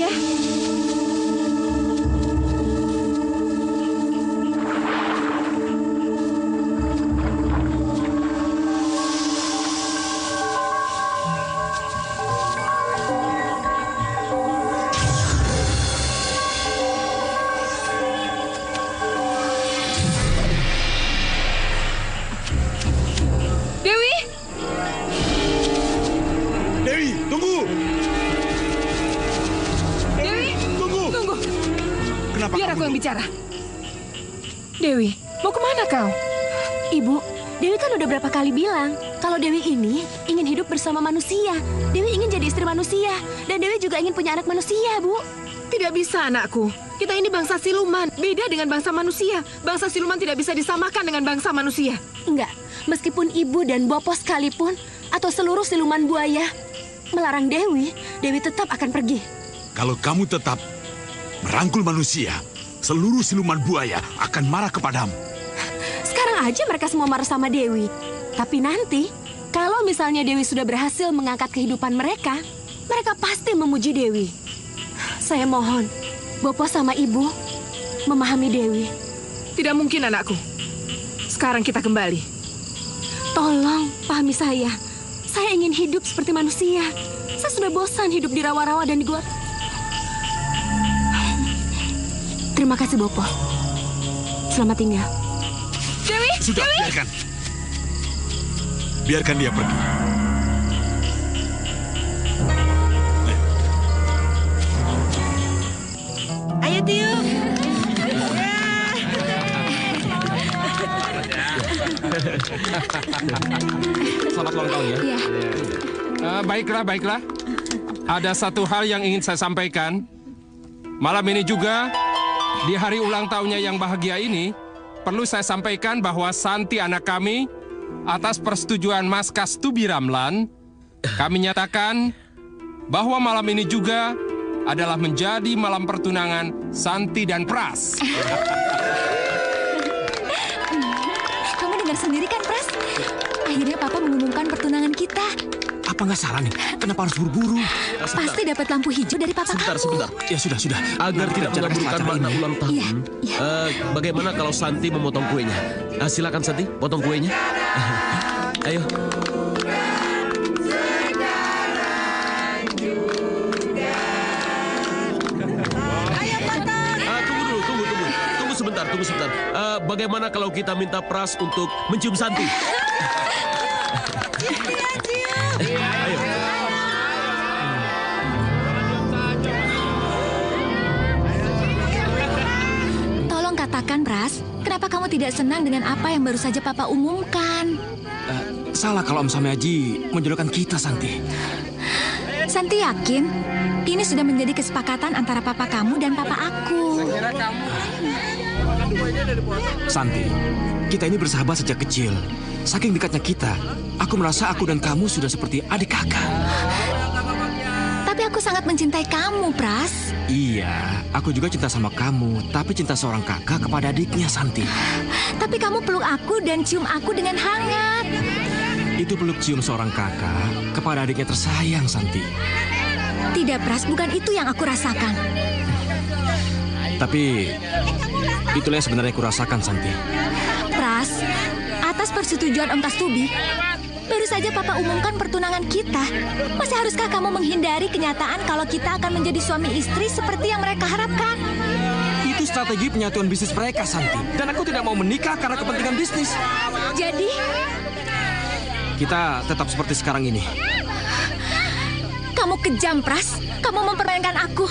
ya. Biar aku yang bicara. Dewi, mau kemana kau? Ibu, Dewi kan udah berapa kali bilang kalau Dewi ini ingin hidup bersama manusia. Dewi ingin jadi istri manusia. Dan Dewi juga ingin punya anak manusia, Bu. Tidak bisa, anakku. Kita ini bangsa siluman. Beda dengan bangsa manusia. Bangsa siluman tidak bisa disamakan dengan bangsa manusia. Enggak. Meskipun ibu dan Bopo sekalipun, atau seluruh siluman buaya melarang Dewi, Dewi tetap akan pergi. Kalau kamu tetap merangkul manusia, seluruh siluman buaya akan marah kepadamu. Sekarang aja mereka semua marah sama Dewi. Tapi nanti, kalau misalnya Dewi sudah berhasil mengangkat kehidupan mereka, mereka pasti memuji Dewi. Saya mohon, Bopo sama Ibu memahami Dewi. Tidak mungkin, anakku. Sekarang kita kembali. Tolong pahami saya. Saya ingin hidup seperti manusia. Saya sudah bosan hidup di rawa-rawa dan di gua. Terima kasih, Bopo. Selamat tinggal. Dewi! Sudah, Dewi! biarkan. Biarkan dia pergi. Ayo, tiup. Selamat ulang tahun ya. Iya. Baiklah. Ada satu hal yang ingin saya sampaikan. Malam ini juga, di hari ulang tahunnya yang bahagia ini, perlu saya sampaikan bahwa Santi anak kami, atas persetujuan Mas Kastubi Ramlan, kami nyatakan bahwa malam ini juga adalah menjadi malam pertunangan Santi dan Pras. Kamu dengar sendiri kan, Pras? Akhirnya Papa mengumumkan pertunangan kita. Apa nggak salah nih? Kenapa harus buru-buru? Pasti dapat lampu hijau dari Papa kamu. Sebentar. Ya sudah. Agar tidak mengabulkan makna ulang tahun. Iya. Bagaimana kalau Santi memotong kuenya? Silakan Santi, potong kuenya. Ayo. Tunggu sebentar. Bagaimana kalau kita minta Pras untuk mencium Santi? Ayo. Tolong katakan, Pras, kenapa kamu tidak senang dengan apa yang baru saja Papa umumkan? Salah kalau Om Samiaji menjodohkan kita, Santi. Santi yakin ini sudah menjadi kesepakatan antara Papa kamu dan Papa aku. Santi, kita ini bersahabat sejak kecil. Saking dekatnya kita, aku merasa aku dan kamu sudah seperti adik kakak. Tapi aku sangat mencintai kamu, Pras. Iya, aku juga cinta sama kamu. Tapi cinta seorang kakak kepada adiknya, Santi. Tapi kamu peluk aku dan cium aku dengan hangat. Itu peluk cium seorang kakak kepada adiknya tersayang, Santi. Tidak, Pras, bukan itu yang aku rasakan. Tapi itulah yang sebenarnya aku rasakan, Santi. Pras, atas persetujuan Om Kastubi, baru saja Papa umumkan pertunangan kita. Masih haruskah kamu menghindari kenyataan kalau kita akan menjadi suami istri seperti yang mereka harapkan? Itu strategi penyatuan bisnis mereka, Santi. Dan aku tidak mau menikah karena kepentingan bisnis. Jadi, kita tetap seperti sekarang ini. kamu kejam, Pras. Kamu mempermainkan aku.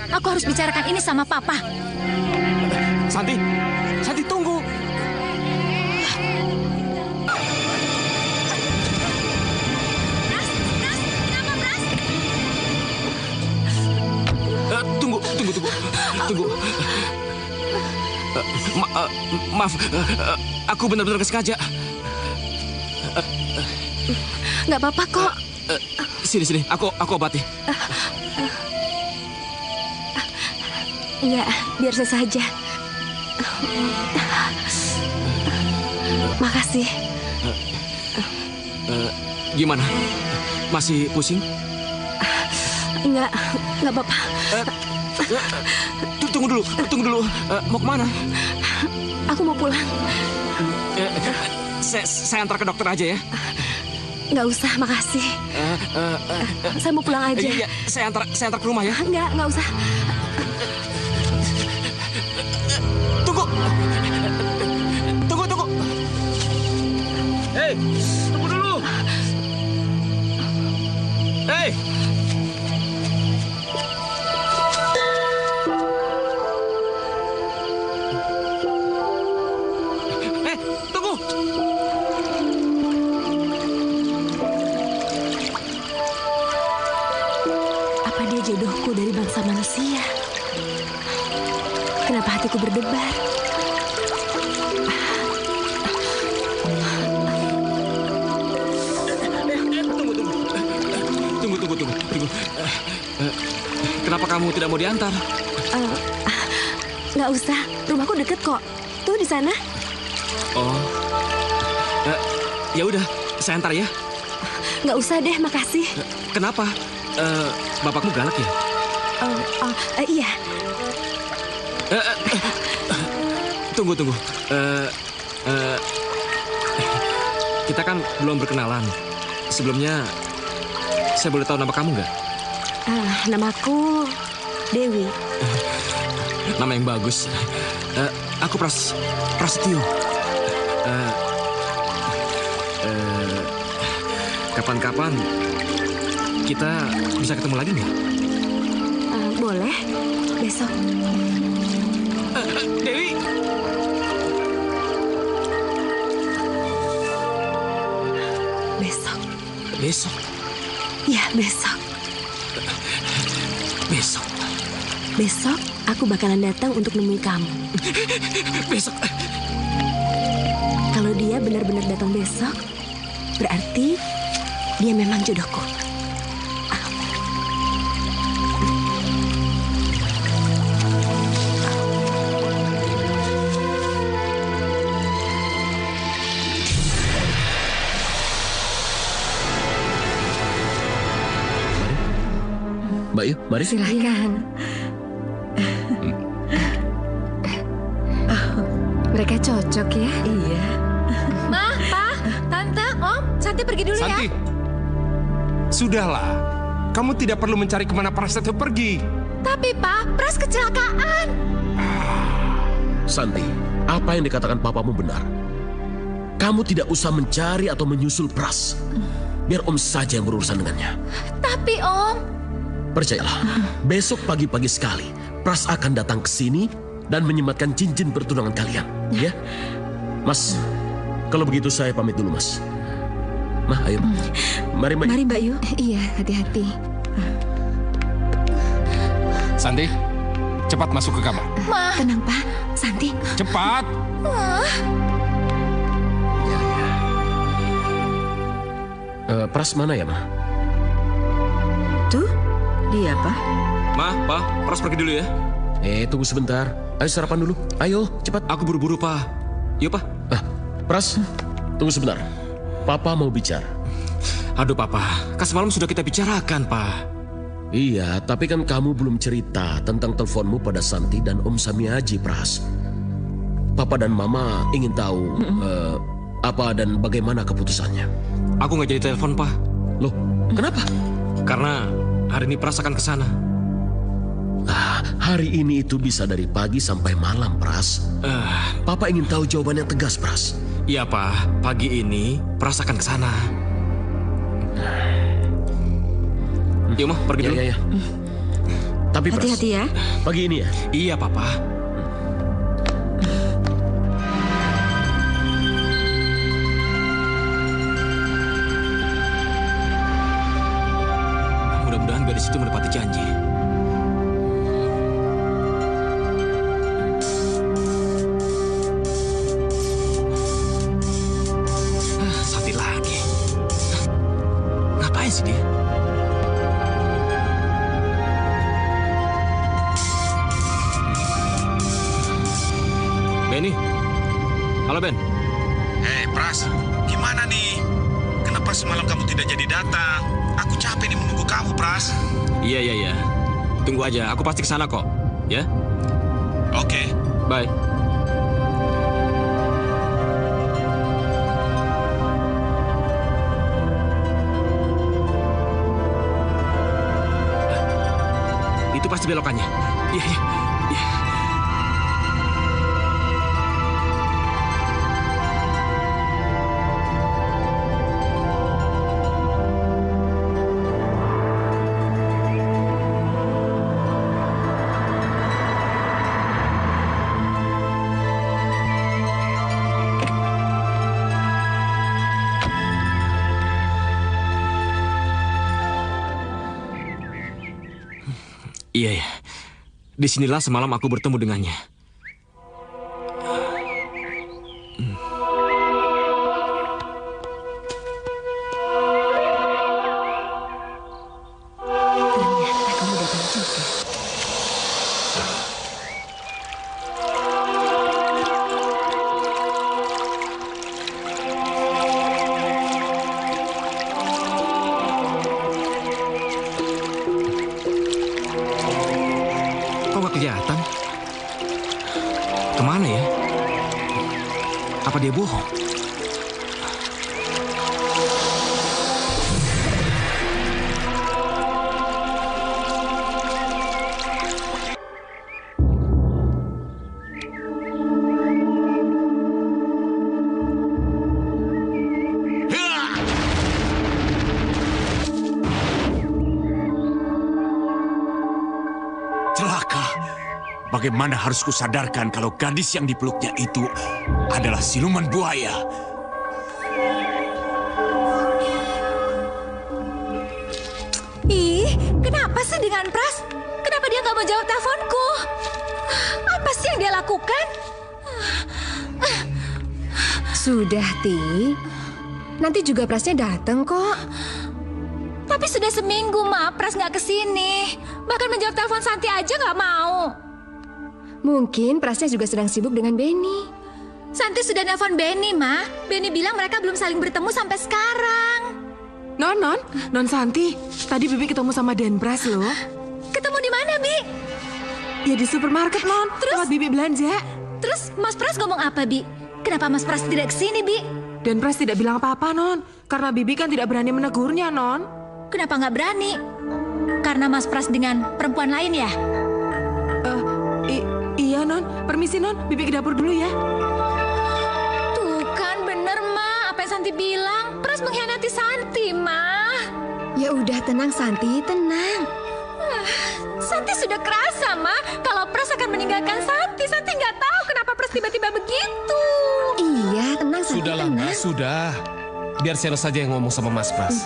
Aku harus bicarakan ini sama Papa. Santi, tunggu. Tunggu. Maaf, aku benar-benar nggak sengaja. Nggak apa-apa kok. Sini, aku obati. Enggak, biar saya saja. Makasih. Gimana? Masih pusing? Enggak apa-apa. Tunggu dulu. Mau kemana? Aku mau pulang. Saya antar ke dokter aja ya. Nggak usah, makasih. Saya mau pulang aja. Iya, saya antar ke rumah ya. Nggak usah. Tunggu. Hei, tunggu dulu. Hei. Tunggu. Apa dia jodohku dari bangsa manusia? Kenapa hatiku berdebar? Tunggu. Kenapa kamu tidak mau diantar? Nggak usah, rumahku deket kok. Tuh di sana. Oh. Ya udah, saya antar ya. Nggak usah deh, makasih. Kenapa? Bapakmu galak ya? Iya. Tunggu. Kita kan belum berkenalan. Sebelumnya, saya boleh tahu nama kamu nggak? Namaku Dewi. Nama yang bagus. Aku Prasetyo. Kapan-kapan kita bisa ketemu lagi nggak? Boleh, besok. Dewi! Besok? Ya, besok. Besok, aku bakalan datang untuk nemui kamu. Besok? Kalau dia benar-benar datang besok, berarti dia memang jodohku. Mbak Yu, mari. Silakan. Mereka cocok ya? Iya. Ma, Pa, Tante, Om, Santi pergi dulu ya. Santi, sudahlah. Kamu tidak perlu mencari kemana Prasetyo pergi. Tapi Pa, Pras kecelakaan. Santi, apa yang dikatakan papamu benar. Kamu tidak usah mencari atau menyusul Pras. Biar Om saja yang berurusan dengannya. Tapi Om, Percayalah, besok pagi-pagi sekali, Pras akan datang ke sini dan menyematkan cincin pertunangan kalian, ya? Mas, kalau begitu saya pamit dulu, Mas. Mah, ayo. Mari, Mbak. Mari Mbak Yu. iya hati-hati. Santi, cepat masuk ke kamar. Ma, Tenang Pak. Santi. Cepat. Pras mana ya, Mah? Tuh, dia Pak. Ma, Pa, Pras pergi dulu ya. Tunggu sebentar. Ayo sarapan dulu. Ayo, cepat. Aku buru-buru, Pa. Yuk, Pa. Pras, tunggu sebentar. Papa mau bicara. Aduh, Papa. Kan semalam sudah kita bicarakan, Pa. Iya, tapi kan kamu belum cerita tentang teleponmu pada Santi dan Om Samiaji, Pras. Papa dan Mama ingin tahu apa dan bagaimana keputusannya. Aku nggak jadi telepon, Pa. Loh, kenapa? Karena hari ini Pras akan ke sana. Hari ini itu bisa dari pagi sampai malam, Pras. Papa ingin tahu jawaban yang tegas, Pras. Iya, Pa. Pagi ini Pras akan ke sana. Yuk, Ma, pergi dulu. Ya. Tapi Pras, Hati-hati ya. pagi ini ya? Iya, Papa. Mudah-mudahan gadis itu menepati janji. Santi lagi. Ngapain sih dia? Benny. Halo, Ben. Hei, Pras, gimana nih? Kenapa semalam kamu tidak jadi datang? Aku capek nih menunggu kamu, Pras. Iya. Tunggu aja, aku pasti ke sana kok. ya. Oke. Bye. Itu pasti belokannya. Iya, iya, iya. Iya, ya. Disinilah semalam aku bertemu dengannya. Ternyata kamu datang juga. Kok gak kelihatan? Kemana ya? Apa dia bohong? Celaka. Bagaimana harus kusadarkan kalau gadis yang dipeluknya itu adalah siluman buaya? Ih, kenapa sih dengan Pras? Kenapa dia nggak mau jawab teleponku? Apa sih yang dia lakukan? Sudah, Ti. Nanti juga Prasnya datang kok. Tapi sudah seminggu, Ma, Pras nggak kesini. Bahkan menjawab telepon Santi aja nggak mau. Mungkin Prasnya juga sedang sibuk dengan Benny. Santi sudah nelpon Benny, Ma. Benny bilang mereka belum saling bertemu sampai sekarang. Non Santi. Tadi Bibi ketemu sama Den Pras loh. Ketemu di mana, Bi? Ya di supermarket, Non. Terus? Tempat Bibi belanja. Terus Mas Pras ngomong apa, Bi? Kenapa Mas Pras tidak kesini, Bi? Den Pras tidak bilang apa-apa, Non. Karena Bibi kan tidak berani menegurnya, Non. Kenapa nggak berani? Karena Mas Pras dengan perempuan lain ya? Iya, Non. Permisi, Non. Bibi ke dapur dulu ya. Tuh kan bener, Ma. Apa yang Santi bilang? Pras mengkhianati Santi, Ma. Ya udah, tenang, Santi. Tenang. Santi sudah kerasa, Ma. Kalau Pras akan meninggalkan Santi. Santi nggak tahu kenapa Pras tiba-tiba begitu. Iya, tenang, Santi. Sudahlah, tenang. Mas, sudah. Biar Seno saja yang ngomong sama Mas Pras.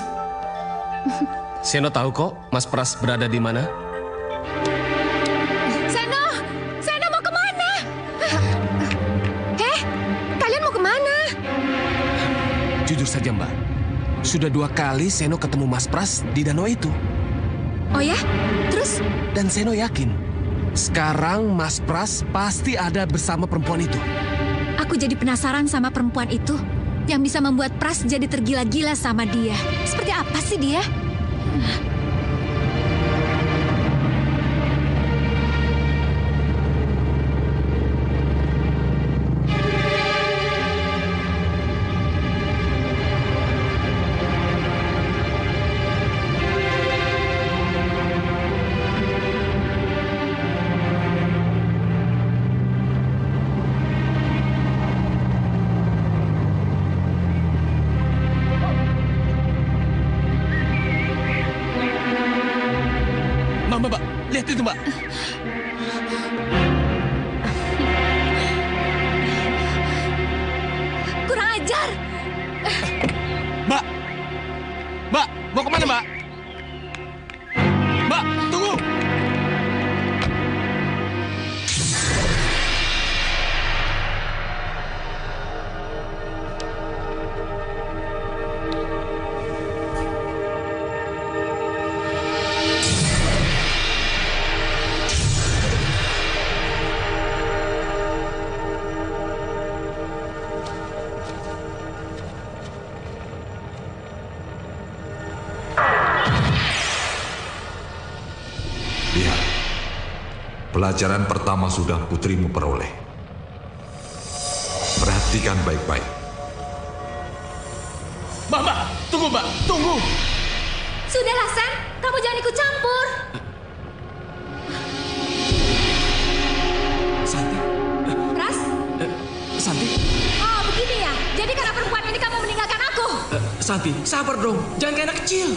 Seno tahu kok Mas Pras berada di mana. Seno mau kemana? Kalian mau kemana? Jujur saja, Mbak. Sudah 2 kali Seno ketemu Mas Pras di danau itu. Oh ya? Terus? Dan Seno yakin, sekarang Mas Pras pasti ada bersama perempuan itu. Aku jadi penasaran sama perempuan itu. Yang bisa membuat Pras jadi tergila-gila sama dia. Seperti apa sih dia? Mbak, lihat itu, Mbak. Kurang ajar. Mbak, mau kemana, Mbak? Mbak, tunggu. pelajaran pertama sudah putrimu peroleh. Perhatikan baik-baik. Mbak, tunggu Mbak, tunggu. Sudahlah, Sam. Kamu jangan ikut campur. Santi, Pras? Santi, Oh, begini ya. Jadi karena perempuan ini kamu meninggalkan aku. Santi, sabar dong. Jangan kayak anak kecil.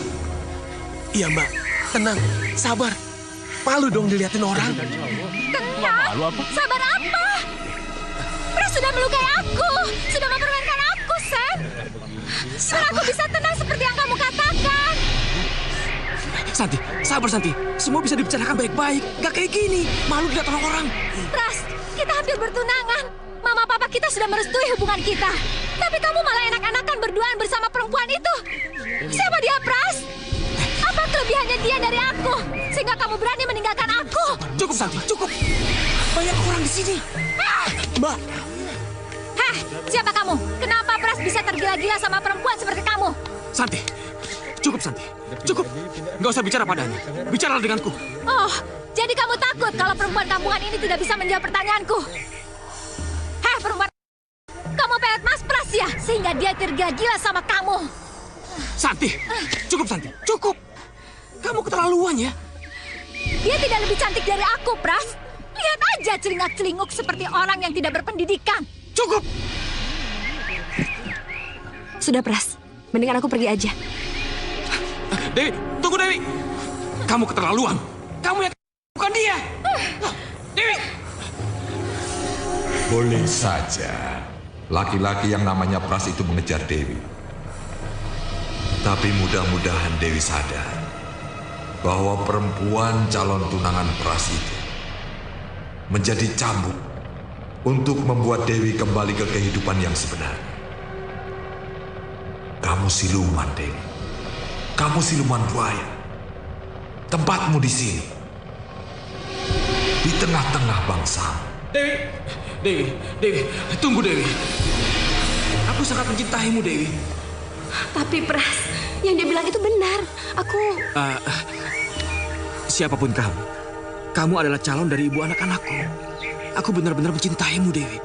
Iya Mbak, tenang, sabar. Malu dong diliatin orang. Tenang. Sabar apa? Pras sudah melukai aku. Sudah mempermainkan aku, Sam. Biar aku bisa tenang seperti yang kamu katakan. Santi, sabar Santi. Semua bisa dibicarakan baik-baik. Gak kayak gini. Malu dilihat orang-orang. Pras, kita hampir bertunangan. Mama papa kita sudah merestui hubungan kita. Tapi kamu malah enak-enakan berduaan bersama perempuan itu. Siapa dia, Pras? Apa kelebihannya dia dari aku? Sehingga kamu berani meninggalkan aku? Cukup Santi, cukup. Banyak orang di sini. Mbak, Heh, siapa kamu? Kenapa Pras bisa tergila-gila sama perempuan seperti kamu? Santi, cukup Santi. Cukup. Gak usah bicara padanya. Bicaralah denganku. Oh, jadi kamu takut kalau perempuan kampungan ini tidak bisa menjawab pertanyaanku? Heh, perempuan, kamu pelet Mas Pras ya? Sehingga dia tergila-gila sama kamu. Santi, cukup Santi, cukup. Kamu keterlaluan ya. Dia tidak lebih cantik dari aku, Pras. Lihat aja celingak-celinguk seperti orang yang tidak berpendidikan. Cukup. Sudah, Pras. Mendingan aku pergi aja. Dewi, tunggu Dewi. Kamu keterlaluan. Kamu yang bukan dia. Dewi. Boleh saja laki-laki yang namanya Pras itu mengejar Dewi. Tapi mudah-mudahan Dewi sadar bahwa perempuan calon tunangan Pras itu menjadi cambuk untuk membuat Dewi kembali ke kehidupan yang sebenarnya. Kamu siluman, Dewi. Kamu siluman buaya. Tempatmu di sini. Di tengah-tengah bangsa. Dewi, tunggu Dewi. Aku sangat mencintaimu, Dewi. Tapi Pras, yang dia bilang itu benar. Aku... Siapapun kamu adalah calon dari ibu anak-anakku. Aku benar-benar mencintaimu, Dewi.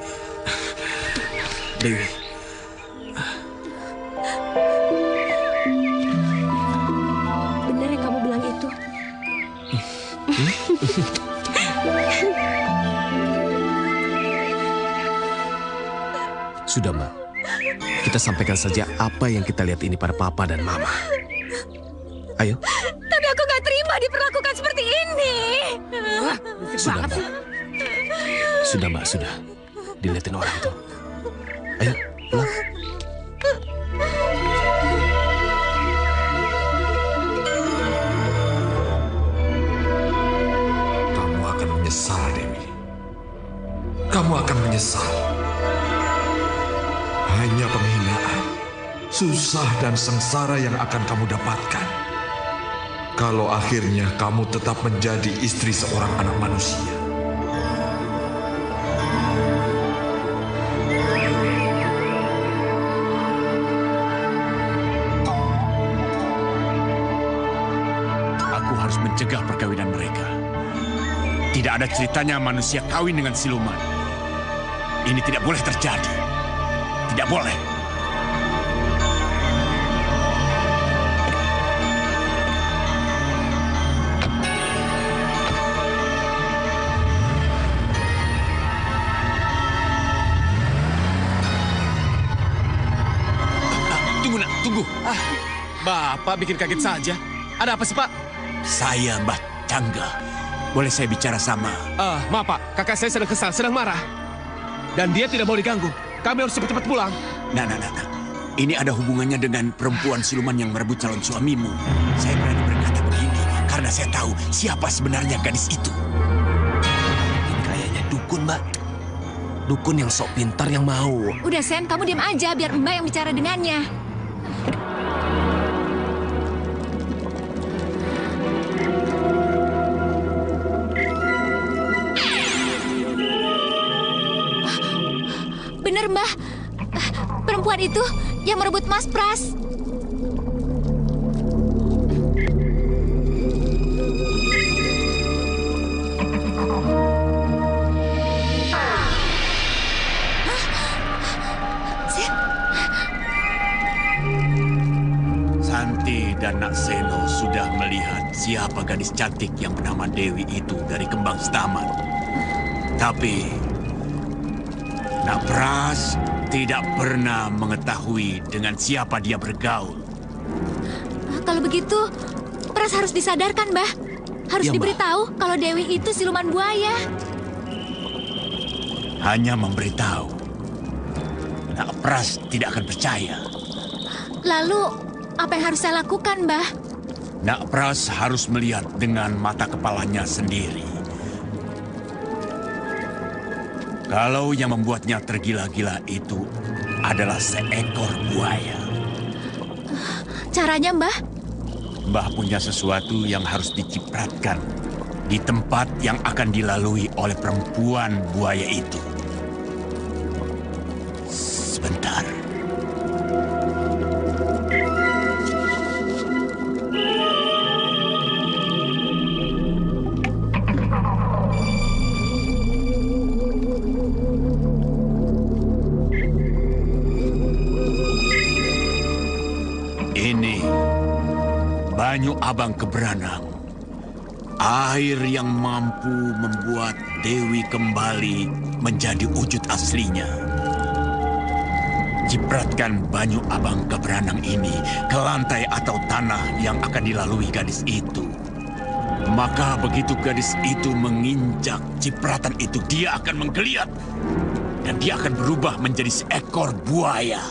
Dewi. Benar yang kamu bilang itu. Sudah, Mbak. Kita sampaikan saja apa yang kita lihat ini pada Papa dan Mama. Ayo. Tapi aku gak terima diperlakukan seperti ini. Sudah, Mbak. Sudah, Mbak, sudah. Dilihatin orang tuh. Ayo, pulang. Kamu akan menyesal, Dewi. Kamu akan menyesal. Hanya penghinaan, susah dan sengsara yang akan kamu dapatkan. Kalau akhirnya kamu tetap menjadi istri seorang anak manusia. Aku harus mencegah perkawinan mereka. Tidak ada ceritanya manusia kawin dengan siluman. Ini tidak boleh terjadi. Tidak boleh. Tunggu, nak, tunggu. Bapak bikin kaget saja. Ada apa sih, Pak? Saya Mbah Cangga. Boleh saya bicara sama... Maaf Pak, kakak saya sedang kesal, sedang marah. Dan dia tidak mau diganggu. Kami harus cepat-cepat pulang. Nah. Ini ada hubungannya dengan perempuan siluman yang merebut calon suamimu. Saya berani berkata begini karena saya tahu siapa sebenarnya gadis itu. Ini kayaknya dukun, Mbak. Dukun yang sok pintar yang mau. Udah, Sen, kamu diam aja biar Mbak yang bicara dengannya. Bener, Mbak. Perempuan itu yang merebut Mas Pras. dan Nak Seno sudah melihat siapa gadis cantik yang bernama Dewi itu dari kembang setaman. Tapi Nak Pras tidak pernah mengetahui dengan siapa dia bergaul. Kalau begitu, Pras harus disadarkan, Mbah. Harus Ya, Mbah. diberitahu kalau Dewi itu siluman buaya. Hanya memberitahu. Nak Pras tidak akan percaya. Lalu, apa yang harus saya lakukan, Mbah? Nak Pras harus melihat dengan mata kepalanya sendiri. Kalau yang membuatnya tergila-gila itu adalah seekor buaya. Caranya, Mbah? Mbah punya sesuatu yang harus dicipratkan di tempat yang akan dilalui oleh perempuan buaya itu. Sebentar. Ini Banyu Abang Keberanang. Air yang mampu membuat Dewi kembali menjadi wujud aslinya. Cipratkan Banyu Abang Keberanang ini ke lantai atau tanah yang akan dilalui gadis itu. Maka begitu gadis itu menginjak cipratan itu, dia akan menggeliat. Dan dia akan berubah menjadi seekor buaya.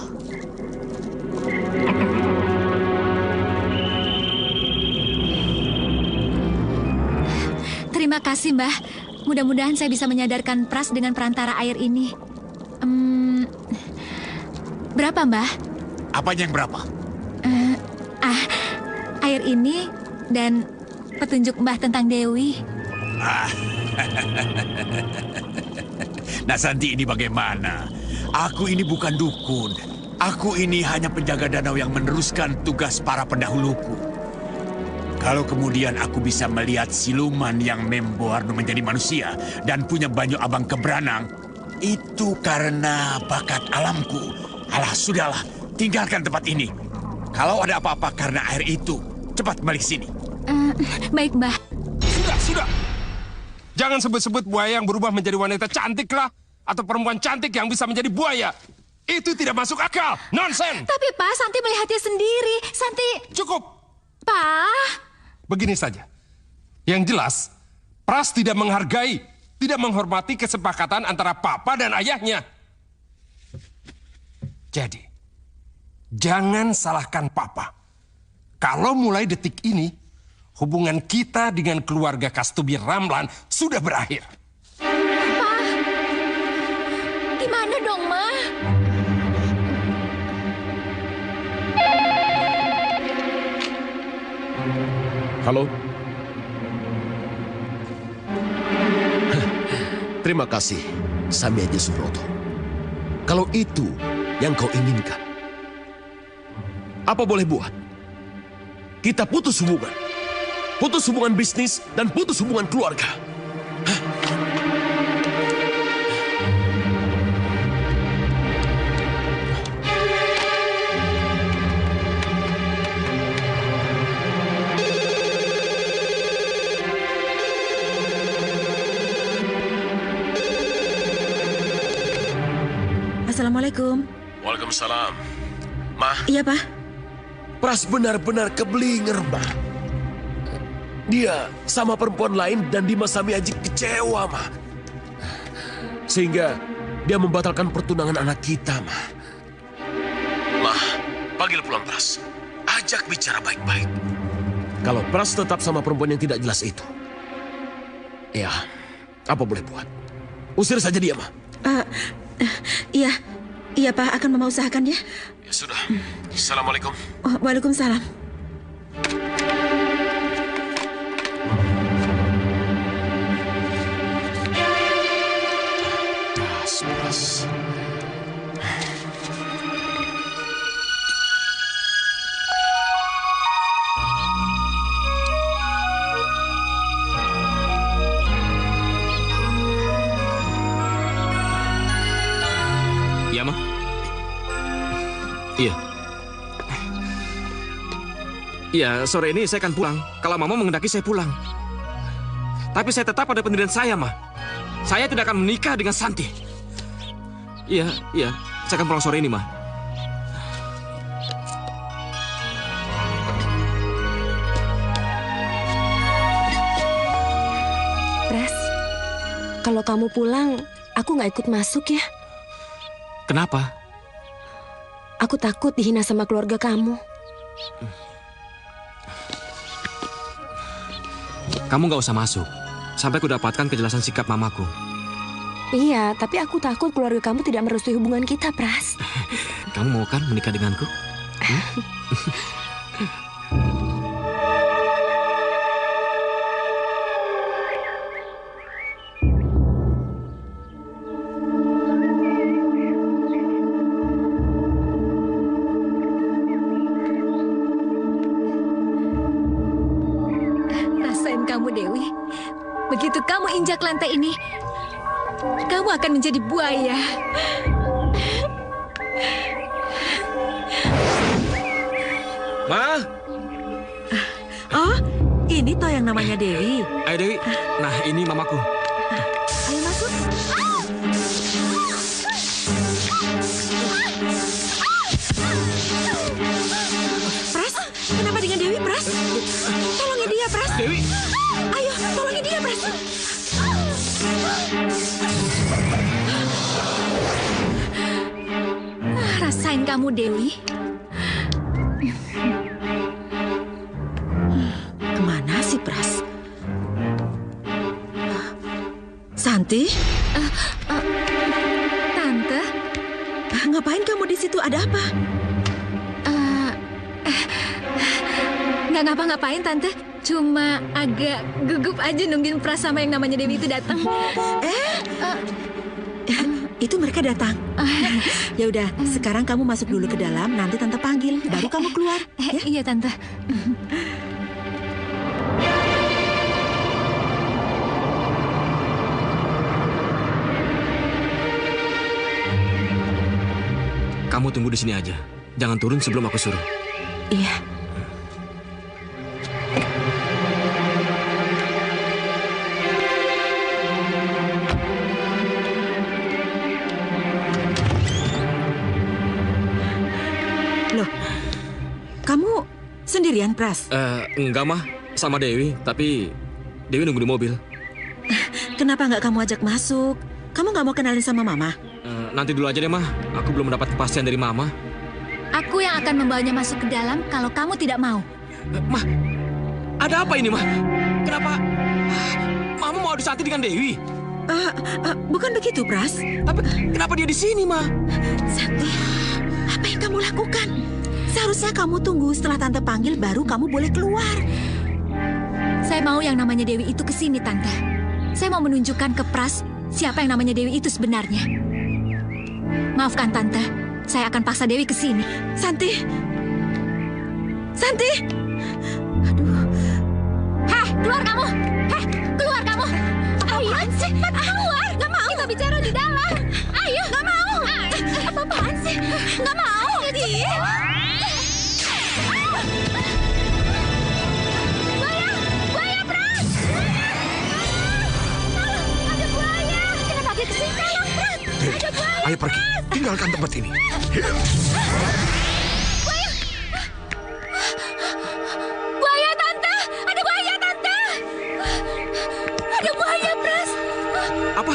Terima kasih, Mbah. Mudah-mudahan saya bisa menyadarkan Pras dengan perantara air ini. Berapa, Mbah? Apanya yang berapa? Air ini dan petunjuk Mbah tentang Dewi. Nah, Santi, ini bagaimana? Aku ini bukan dukun. Aku ini hanya penjaga danau yang meneruskan tugas para pendahuluku. Kalau kemudian aku bisa melihat siluman yang memborno menjadi manusia dan punya Banyu Abang Keberanang, itu karena bakat alamku. Alah, sudahlah, tinggalkan tempat ini. Kalau ada apa-apa karena air itu, cepat balik sini. Baik, Mbah. Sudah. Jangan sebut-sebut buaya yang berubah menjadi wanita cantik lah. Atau perempuan cantik yang bisa menjadi buaya. Itu tidak masuk akal. Nonsen. Tapi, Pak, Santi melihatnya sendiri. Santi... Cukup. Pak... Begini saja. Yang jelas, Pras tidak menghargai, tidak menghormati kesepakatan antara papa dan ayahnya. Jadi, jangan salahkan papa. Kalau mulai detik ini, hubungan kita dengan keluarga Kastubi Ramlan sudah berakhir. Pak, gimana dong, Ma? Halo? Terima kasih, Samyaji Subroto. Kalau itu yang kau inginkan, apa boleh buat? Kita putus hubungan. Putus hubungan bisnis dan putus hubungan keluarga. Assalamualaikum. Waalaikumsalam. Ma. Iya, Pak. Pras benar-benar keblinger, Ma. Dia sama perempuan lain dan Dimas Samyaji kecewa, Ma. Sehingga dia membatalkan pertunangan anak kita, Ma. Ma, panggil pulang Pras. Ajak bicara baik-baik. Kalau Pras tetap sama perempuan yang tidak jelas itu, ya, apa boleh buat? Usir saja dia, Ma. Iya, Pak. Akan Mama usahakan ya. Ya sudah. Assalamualaikum. Waalaikumsalam. Pras. Iya, Ma? Iya. Iya, sore ini saya akan pulang. Kalau Mama menghendaki saya pulang. Tapi saya tetap pada pendirian saya, Ma. Saya tidak akan menikah dengan Santi. Iya. Saya akan pulang sore ini, Ma. Pras, kalau kamu pulang, aku nggak ikut masuk ya. Kenapa? Aku takut dihina sama keluarga kamu. Kamu nggak usah masuk sampai ku dapatkan kejelasan sikap mamaku. Iya, tapi aku takut keluarga kamu tidak merestui hubungan kita, Pras. Kamu mau kan menikah denganku? Kamu, Dewi. Begitu kamu injak lantai ini, kamu akan menjadi buaya. Ma! Oh, ini toh yang namanya Dewi. Ayo, Dewi. Nah, ini mamaku. Ayo masuk. Pras, kenapa dengan Dewi, Pras? Tolongin dia, Pras. Dewi! Ayo, tolongin dia, Pras. Rasain kamu, Dewi. Kemana sih, Pras? Santi? Tante? Ngapain kamu di situ? Ada apa? Nggak ngapa-ngapain, Tante. Cuma agak gugup aja nungguin Pras sama yang namanya Dewi itu datang. Itu mereka datang. Ya udah, sekarang kamu masuk dulu ke dalam, nanti Tante panggil, baru kamu keluar. Ya? Iya, Tante. Kamu tunggu di sini aja. Jangan turun sebelum aku suruh. Iya. Loh, kamu sendirian, Pras? Enggak, Mah. Sama Dewi, tapi Dewi nunggu di mobil. Kenapa nggak kamu ajak masuk? Kamu nggak mau kenalin sama Mama? Nanti dulu aja deh, Mah. Aku belum mendapat kepastian dari Mama. Aku yang akan membawanya masuk ke dalam kalau kamu tidak mau. Mah, ada apa ini, Mah? Kenapa Mama mau adu Santi dengan Dewi? Bukan begitu, Pras. Tapi kenapa dia di sini, Mah? Santi, apa yang kamu lakukan? Seharusnya kamu tunggu setelah Tante panggil baru kamu boleh keluar. Saya mau yang namanya Dewi itu ke sini, Tante. Saya mau menunjukkan ke Pras siapa yang namanya Dewi itu sebenarnya. Maafkan, Tante. Saya akan paksa Dewi ke sini. Santi! Santi! Aduh. Heh, keluar kamu! Heh, keluar kamu! Ayo, cepat keluar! Gak mau! Kita bicara di dalam! Ayo! Gak mau! Apa-apaan sih? Gak mau! Iya! Buaya! Buaya, Pras! Ada buaya! Kenapa dia kesini? Tolong, Pras! Ada buaya! Ayo pergi, tinggalkan tempat ini. Buaya! Buaya, Tante! Ada buaya, Tante! Ada buaya, Pras! Apa?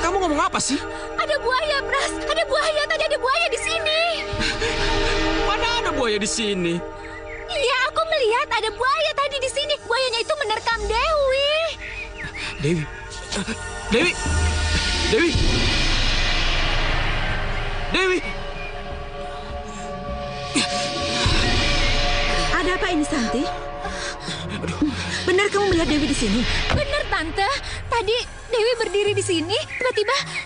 Kamu ngomong apa sih? Ada buaya, Pras! Ada buaya! Tadi ada buaya di sini! Mana ada buaya di sini? Iya, aku melihat ada buaya tadi di sini. Buayanya itu menerkam Dewi. Dewi? Dewi? Dewi? Dewi! Ada apa ini, Santi? Benar kamu melihat Dewi di sini? Benar, Tante. Tadi Dewi berdiri di sini,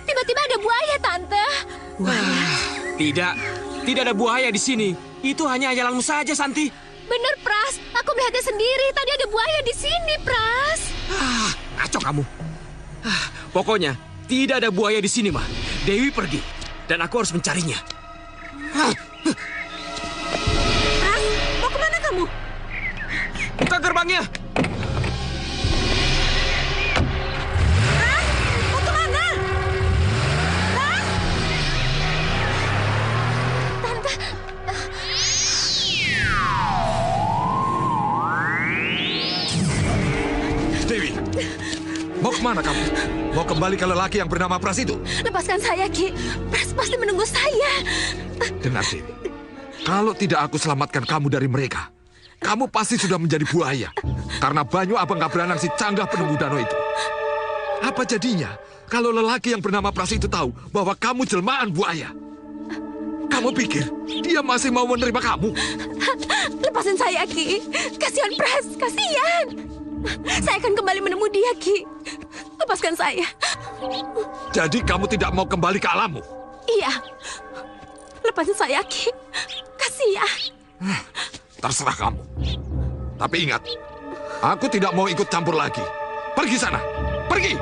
tiba-tiba ada buaya, Tante. Buaya? Tidak ada buaya di sini. Itu hanya hayalanmu saja, Santi. Benar, Pras. Aku melihatnya sendiri. Tadi ada buaya di sini, Pras. Kacau kamu. Pokoknya tidak ada buaya di sini, Mah. Dewi pergi dan aku harus mencarinya. Pras, mau kemana kamu? gerbangnya. Mau kemana? Dewi, mau kemana kamu? Mau kembali ke lelaki yang bernama Pras itu? Lepaskan saya, Ki. Pras pasti menunggu saya. Dengar, Dewi. Kalau tidak aku selamatkan kamu dari mereka, kamu pasti sudah menjadi buaya. Karena Banyu Abang Kabranang si canggah penunggu danau itu. Apa jadinya kalau lelaki yang bernama Pras itu tahu bahwa kamu jelmaan buaya? Kamu pikir dia masih mau menerima kamu? Lepasin saya, Ki. Kasihan Pras, kasihan. Saya akan kembali menemui dia, Ki. Lepaskan saya. Jadi kamu tidak mau kembali ke alammu? Iya. Lepasin saya, Ki. Kasihan. Terserah kamu. Tapi ingat, aku tidak mau ikut campur lagi. Pergi sana. Pergi.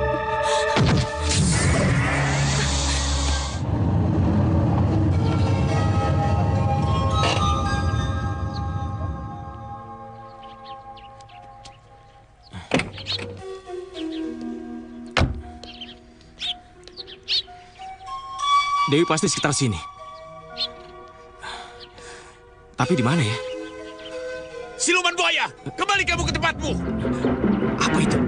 Dewi pasti sekitar sini. Tapi di mana ya? Siluman buaya, kembali kamu ke tempatmu. Apa itu?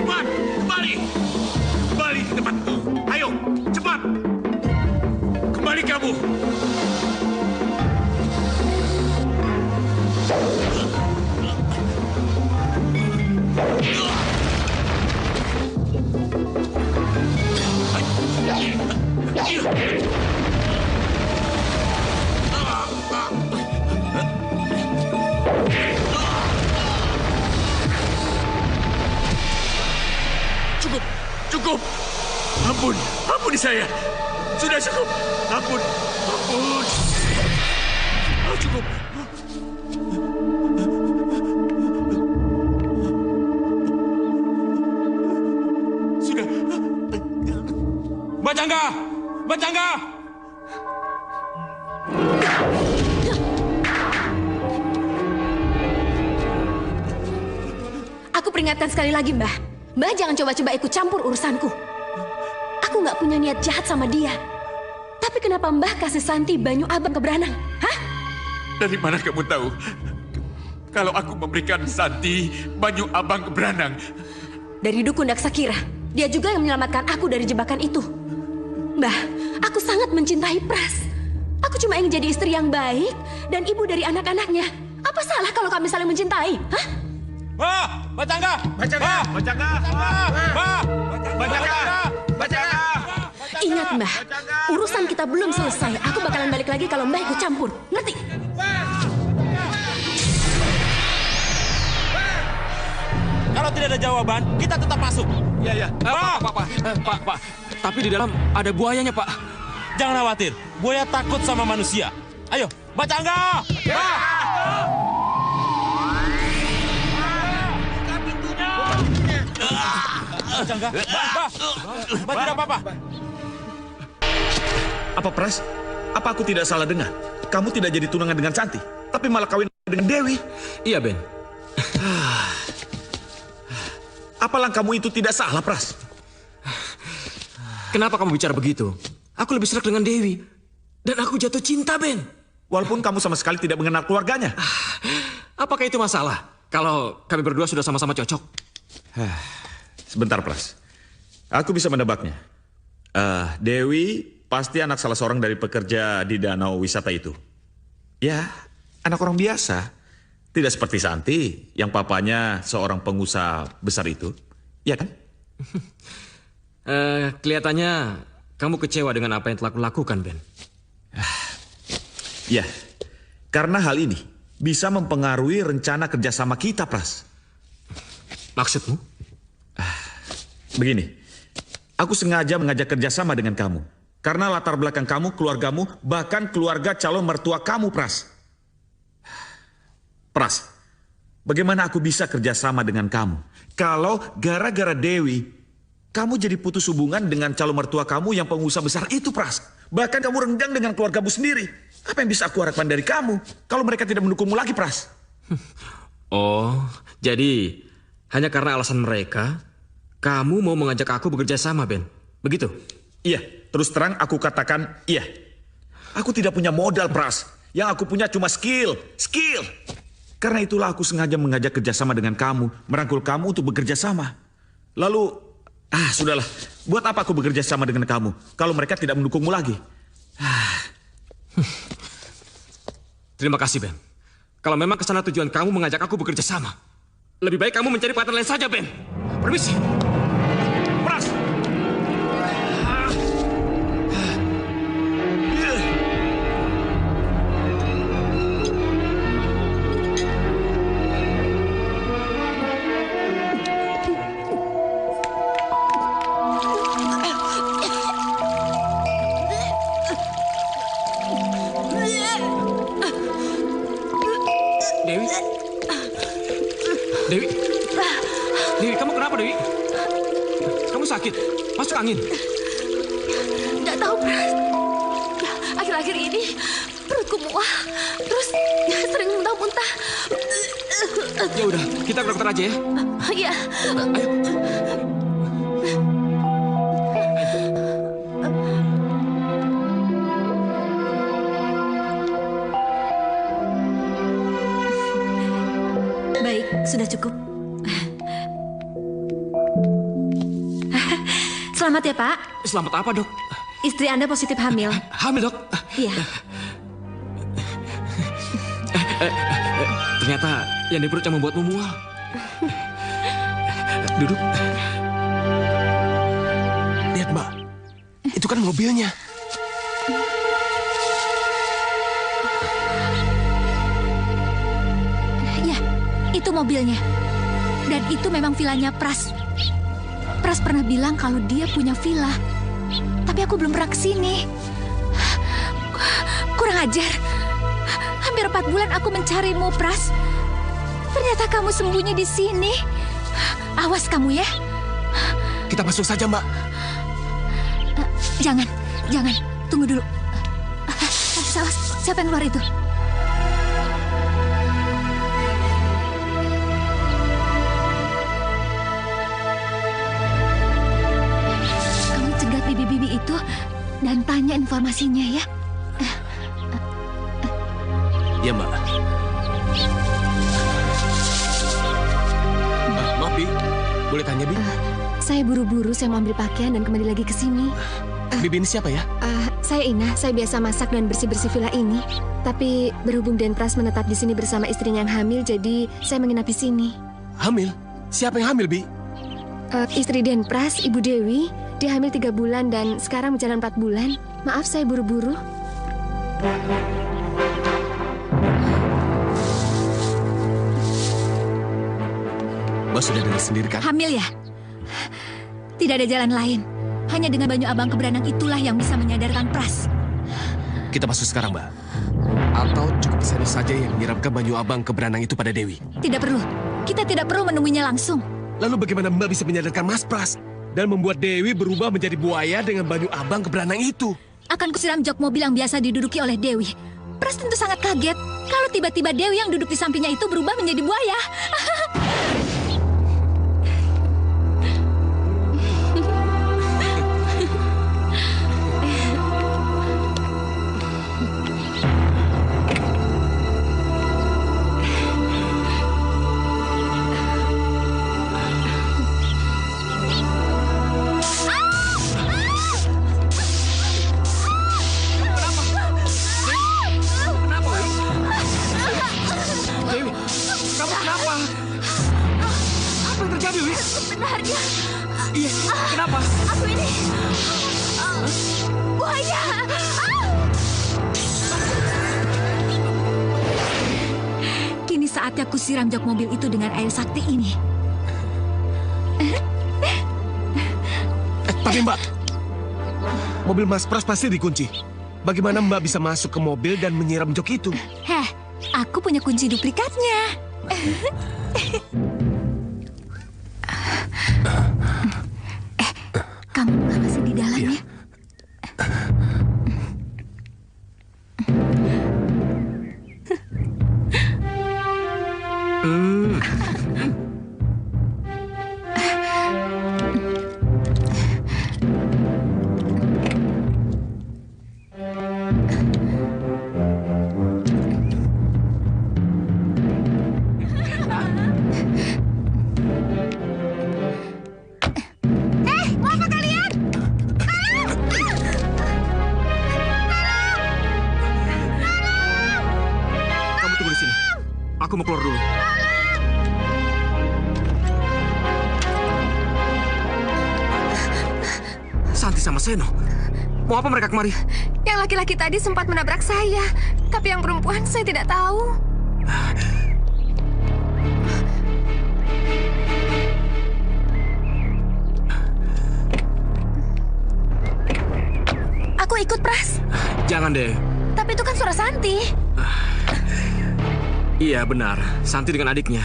Cepat, kembali. Kembali ke tempatmu. Ayo, cepat. Kembali kamu. Cukup, cukup. Ampun, ampuni saya. Sudah cukup. Ampun, ampun. Cukup. Sudah. Bajangga! Bajangga! Aku peringatkan sekali lagi, Mbah. Mbah jangan coba-coba ikut campur urusanku. Aku nggak punya niat jahat sama dia. Tapi kenapa Mbah kasih Santi Banyu Abang Kabranang? Hah? Dari mana kamu tahu? Kalau aku memberikan Santi Banyu Abang Kabranang. Dari Dukun Daksakira. Dia juga yang menyelamatkan aku dari jebakan itu. Mbah, aku sangat mencintai Pras. Aku cuma ingin jadi istri yang baik dan ibu dari anak-anaknya. Apa salah kalau kami saling mencintai? Hah? Mbah! Bajangga! Bajangga! Bajangga! Mbah! Bajangga! Bajangga! Ingat, Mbah, urusan kita belum selesai. Aku bakalan balik lagi kalau Mbah ikut campur. Ngerti? Kalau tidak ada jawaban, kita tetap masuk. Iya, iya. Pak. Tapi di dalam ada buayanya, Pak. Jangan khawatir, buaya takut sama manusia. Ayo, Bajangga! Bajangga, Mbah tidak apa-apa. Apa Pras? Apa aku tidak salah dengar? Kamu tidak jadi tunangan dengan Santi, tapi malah kawin dengan Dewi. Iya, Ben. Apa langkahmu itu tidak salah, Pras? Kenapa kamu bicara begitu? Aku lebih serak dengan Dewi. Dan aku jatuh cinta, Ben. Walaupun kamu sama sekali tidak mengenal keluarganya. Apakah itu masalah? Kalau kami berdua sudah sama-sama cocok. Sebentar, Pras. Aku bisa menebaknya. Dewi pasti anak salah seorang dari pekerja di danau wisata itu. Ya, anak orang biasa. Tidak seperti Santi, yang papanya seorang pengusaha besar itu. Iya kan? Kelihatannya kamu kecewa dengan apa yang telah kulakukan, Ben. Ya, karena hal ini bisa mempengaruhi rencana kerjasama kita, Pras. Maksudmu? Begini, aku sengaja mengajak kerjasama dengan kamu. Karena latar belakang kamu, keluargamu, bahkan keluarga calon mertua kamu, Pras. Pras, bagaimana aku bisa kerjasama dengan kamu? Kalau gara-gara Dewi, kamu jadi putus hubungan dengan calon mertua kamu yang pengusaha besar itu, Pras. Bahkan kamu renggang dengan keluargamu sendiri. Apa yang bisa aku harapkan dari kamu kalau mereka tidak mendukungmu lagi, Pras? Oh, jadi hanya karena alasan mereka, kamu mau mengajak aku bekerja sama, Ben? Begitu? Iya, terus terang aku katakan iya. Aku tidak punya modal, Pras. Yang aku punya cuma skill. Karena itulah aku sengaja mengajak kerjasama dengan kamu, merangkul kamu untuk bekerja sama. Lalu, sudahlah. Buat apa aku bekerja sama dengan kamu kalau mereka tidak mendukungmu lagi? Terima kasih, Ben. Kalau memang kesana tujuan kamu mengajak aku bekerja sama, lebih baik kamu mencari partner lain saja, Ben. Permisi. Pras. Dewi, kamu kenapa, Dewi? Kamu sakit? Masuk angin? Nggak tahu, Pras. Akhir-akhir ini perutku mual, terus sering muntah-muntah. Ya udah, kita ke dokter aja ya. Iya. Ayo. Baik, sudah cukup. Selamat ya, Pak. Selamat apa, Dok? Istri Anda positif hamil. Hamil, Dok? Iya. Ternyata yang di perut yang membuatmu mual. Duduk. Lihat, Mbak. Itu kan mobilnya. Ya, itu mobilnya. Dan itu memang vilanya Pras. Pras pernah bilang kalau dia punya villa. Tapi aku belum pernah kesini. Kurang ajar. Hampir 4 bulan aku mencarimu, Pras. Ternyata kamu sembunyi di sini. Awas kamu ya. Kita masuk saja, Mbak. Jangan. Tunggu dulu. Siapa yang keluar itu? Kamu cegat bibi-bibi itu dan tanya informasinya ya. Ya, Mbak. Maaf, Bi. Boleh tanya, Bi? Saya buru-buru, saya mau ambil pakaian dan kembali lagi ke sini. Bibi ini siapa ya? Saya Ina, saya biasa masak dan bersih-bersih villa ini. Tapi berhubung Den Pras menetap di sini bersama istrinya yang hamil, jadi saya menginap di sini. Hamil? Siapa yang hamil, Bi? Istri Den Pras, Ibu Dewi, dia hamil 3 bulan dan sekarang berjalan 4 bulan. Maaf, saya buru-buru. Mbak sudah dengar sendiri kan? Hamil ya? Tidak ada jalan lain. Hanya dengan Banyu Abang Keberanang itulah yang bisa menyadarkan Pras. Kita masuk sekarang, Mbak. Atau cukup saya saja yang menyiramkan Banyu Abang Keberanang itu pada Dewi? Tidak perlu. Kita tidak perlu menemuinya langsung. Lalu bagaimana Mbak bisa menyadarkan Mas Pras dan membuat Dewi berubah menjadi buaya dengan Banyu Abang Keberanang itu? Akan kusiram jok mobil yang biasa diduduki oleh Dewi. Pras tentu sangat kaget kalau tiba-tiba Dewi yang duduk di sampingnya itu berubah menjadi buaya. Sebenarnya. Iya, kenapa? Aku ini buaya. Kini saatnya kusiram jok mobil itu dengan air sakti ini. Tapi Mbak, Mobil Mas Pras pasti dikunci. Bagaimana Mbak bisa masuk ke mobil dan menyiram jok itu? Heh, aku punya kunci duplikatnya. Kamu mengapa sih di dalam ya? Aku mau keluar dulu. Santi sama Seno. Mau apa mereka kemari? Yang laki-laki tadi sempat menabrak saya. Tapi yang perempuan saya tidak tahu. Aku ikut, Pras. Jangan deh. Tapi itu kan suara Santi. Iya, benar. Santi dengan adiknya.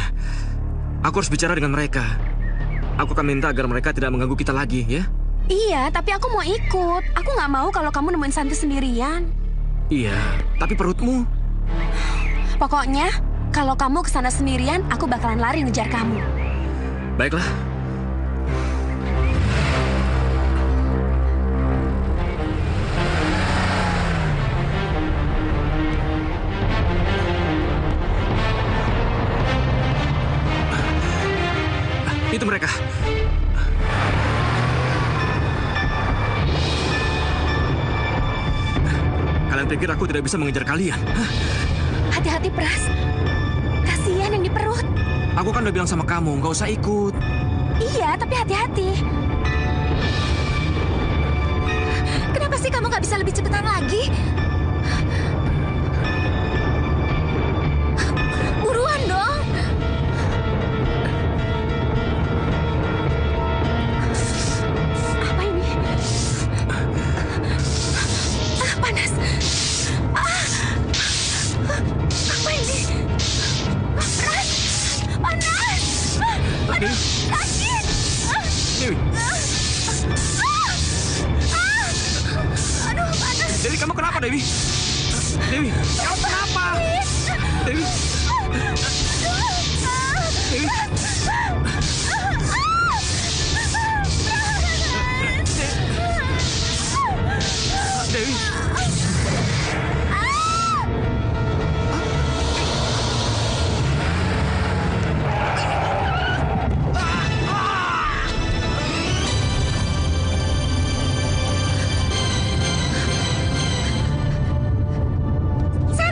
Aku harus bicara dengan mereka. Aku akan minta agar mereka tidak mengganggu kita lagi, ya? Iya, tapi aku mau ikut. Aku nggak mau kalau kamu nemuin Santi sendirian. Iya, tapi perutmu. Pokoknya, kalau kamu kesana sendirian, aku bakalan lari ngejar kamu. Baiklah. Itu mereka. Kalian pikir aku tidak bisa mengejar kalian? Hati-hati, Pras. Kasihan yang di perut. Aku kan udah bilang sama kamu, nggak usah ikut. Iya, tapi hati-hati. Kenapa sih kamu nggak bisa lebih cepetan lagi? Buruan dong. Apa ini? Panas. Apa ini? Panas. Panas. Aduh, sakit. Dewi. Aduh, panas. Dewi, kamu kenapa, Dewi? Dewi, kamu kenapa? Dewi. Dewi. Dewi.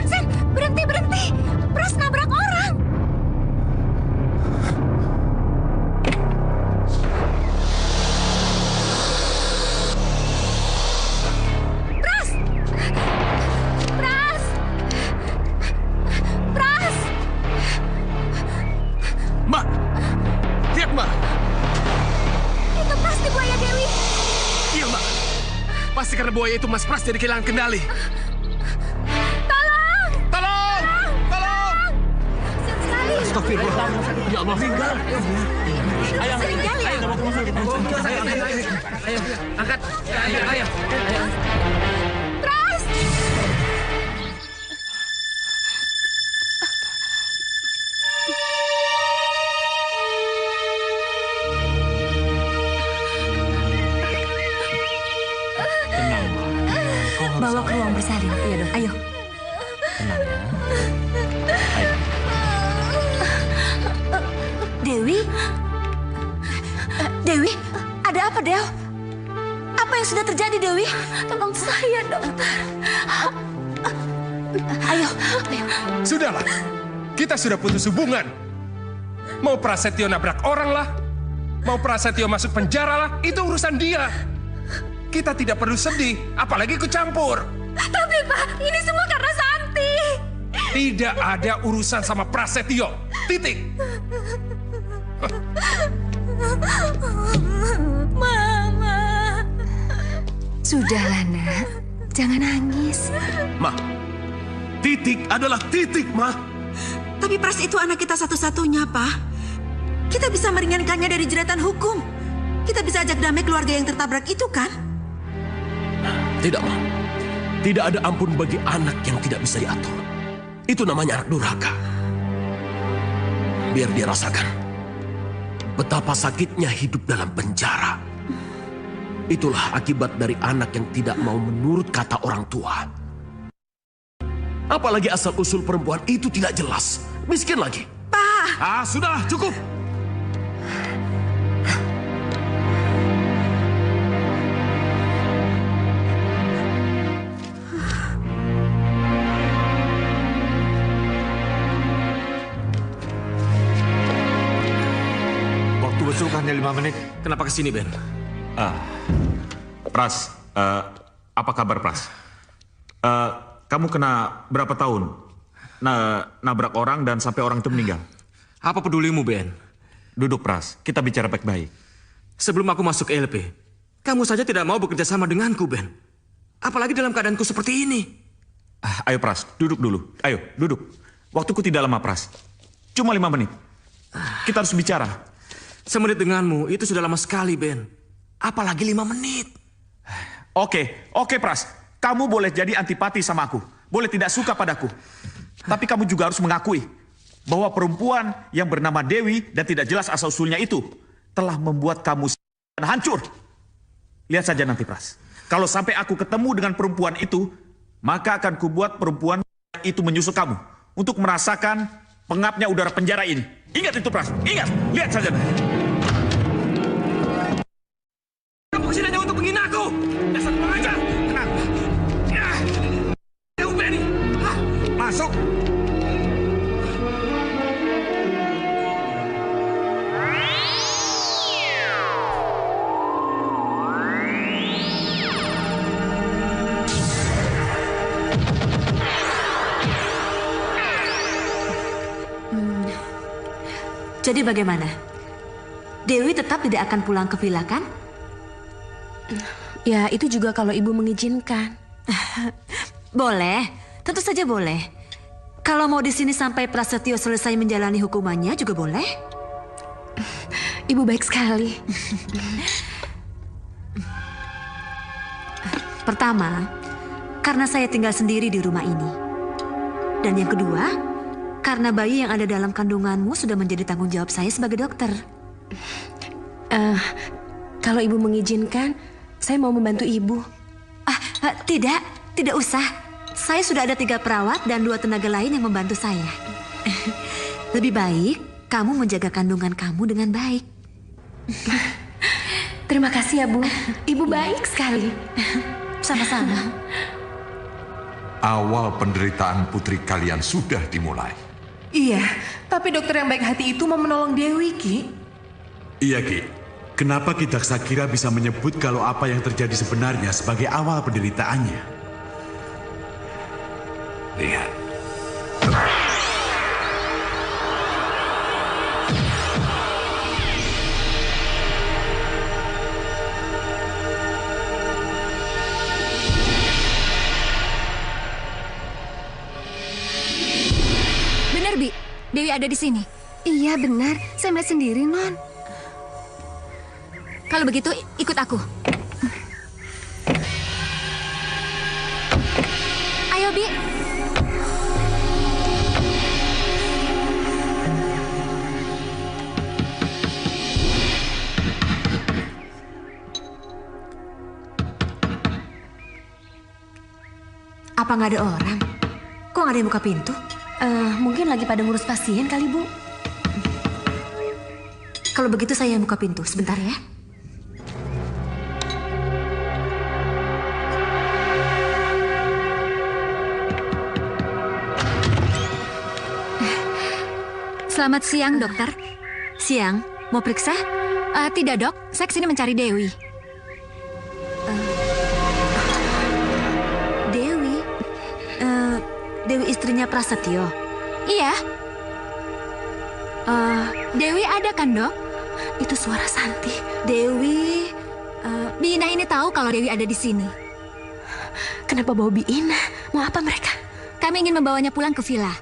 Sen, berhenti. Pras nabrak orang. Pras! Mbak! Lihat, Mbak! Itu pasti buaya Dewi. Iya, Mbak. Pasti karena buaya itu Mas Pras jadi kehilangan kendali. Tolong! Kasian sekali. Astagfirullah. Ya Allah. Ayo, meninggal ya? Ayo, angkat. Ayo. Pras! Bawa ke ruang bersalin. Iya dong. Ayo. Tenang ya. Dewi? Dewi? Ada apa, Del? Apa yang sudah terjadi, Dewi? Tolong saya, dokter. Ayo. Sudahlah, kita sudah putus hubungan. Mau Prasetyo nabrak orang lah, mau Prasetyo masuk penjara lah, itu urusan dia. Kita tidak perlu sedih, apalagi ikut campur. Tapi Pak, ini semua karena Santi. Tidak ada urusan sama Prasetyo, titik. Mama. Sudahlah, nak. Jangan nangis. Ma, Titik adalah Titik, Ma. Tapi Pras itu anak kita satu-satunya, Pak. Kita bisa meringankannya dari jeratan hukum. Kita bisa ajak damai keluarga yang tertabrak itu, kan? Tidak, Ma. Tidak ada ampun bagi anak yang tidak bisa diatur. Itu namanya anak durhaka. Biar dia rasakan betapa sakitnya hidup dalam penjara. Itulah akibat dari anak yang tidak mau menurut kata orang tua. Apalagi asal-usul perempuan itu tidak jelas. Miskin lagi. Pak! Sudahlah, cukup. Waktu besuk hanya 5 menit. Kenapa kesini, Ben? Pras, apa kabar, Pras? Kamu kena berapa tahun? Nabrak orang dan sampai orang itu meninggal. Apa pedulimu, Ben? Duduk, Pras. Kita bicara baik-baik. Sebelum aku masuk LP, kamu saja tidak mau bekerja sama denganku, Ben. Apalagi dalam keadaanku seperti ini. Ayo, Pras. Duduk dulu. Ayo, duduk. Waktuku tidak lama, Pras. Cuma 5 menit. Kita harus bicara. Semenit denganmu, itu sudah lama sekali, Ben. Apalagi 5 menit. Oke, Pras. Kamu boleh jadi antipati sama aku. Boleh tidak suka padaku. Tapi kamu juga harus mengakui bahwa perempuan yang bernama Dewi dan tidak jelas asal-usulnya itu telah membuat kamu hancur. Lihat saja nanti, Pras. Kalau sampai aku ketemu dengan perempuan itu, maka akan kubuat perempuan itu menyusul kamu untuk merasakan pengapnya udara penjara ini. Ingat itu, Pras. Ingat. Lihat saja. Kamu kesini hanya untuk menghina aku. Dasar pengajar. Tenang. Kamu berani. Masuk. Jadi bagaimana? Dewi tetap tidak akan pulang ke villa, kan? Ya, itu juga kalau ibu mengizinkan. Boleh, tentu saja boleh. Kalau mau di sini sampai Prasetyo selesai menjalani hukumannya juga boleh. Ibu baik sekali. Pertama, karena saya tinggal sendiri di rumah ini. Dan yang kedua, karena bayi yang ada dalam kandunganmu sudah menjadi tanggung jawab saya sebagai dokter. Kalau ibu mengizinkan, saya mau membantu ibu. Tidak usah. Saya sudah ada 3 perawat dan 2 tenaga lain yang membantu saya. Lebih baik kamu menjaga kandungan kamu dengan baik. Terima kasih ya, Bu. Ibu baik sekali. Sama-sama. Awal penderitaan putri kalian sudah dimulai. Iya, tapi dokter yang baik hati itu mau menolong Dewi, Ki. Iya, Ki. Kenapa Ki Daksakira bisa menyebut kalau apa yang terjadi sebenarnya sebagai awal penderitaannya? Lihat. Benar, Bi. Dewi ada di sini. Iya, benar. Saya melihat sendiri, Non. Kalau begitu, ikut aku. Ayo, Bi. Apa nggak ada orang? Kok nggak ada yang buka pintu? Mungkin lagi pada ngurus pasien kali, Bu. Kalau begitu saya yang buka pintu. Sebentar ya. Selamat siang, dokter. Siang, mau periksa? Tidak, Dok. Saya kesini mencari Dewi. Dewi istrinya Prasetyo? Iya. Dewi ada kan, Dok? Itu suara Santi. Dewi... Bina ini tahu kalau Dewi ada di sini. Kenapa bawa Biina? Mau apa mereka? Kami ingin membawanya pulang ke villa.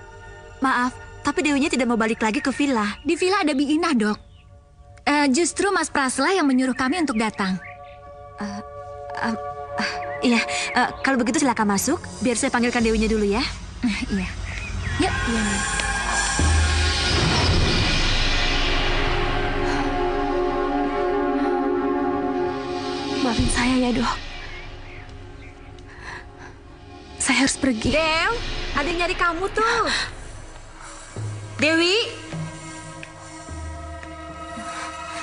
Maaf, tapi Dewinya tidak mau balik lagi ke villa. Di villa ada Biina, Dok. Justru Mas Praslah yang menyuruh kami untuk datang. Iya, kalau begitu silakan masuk. Biar saya panggilkan Dewinya dulu ya. Iya. Yuk. Iya. Maafin saya ya, Dok. Saya harus pergi. Dew, ada yang nyari kamu tuh. Dewi?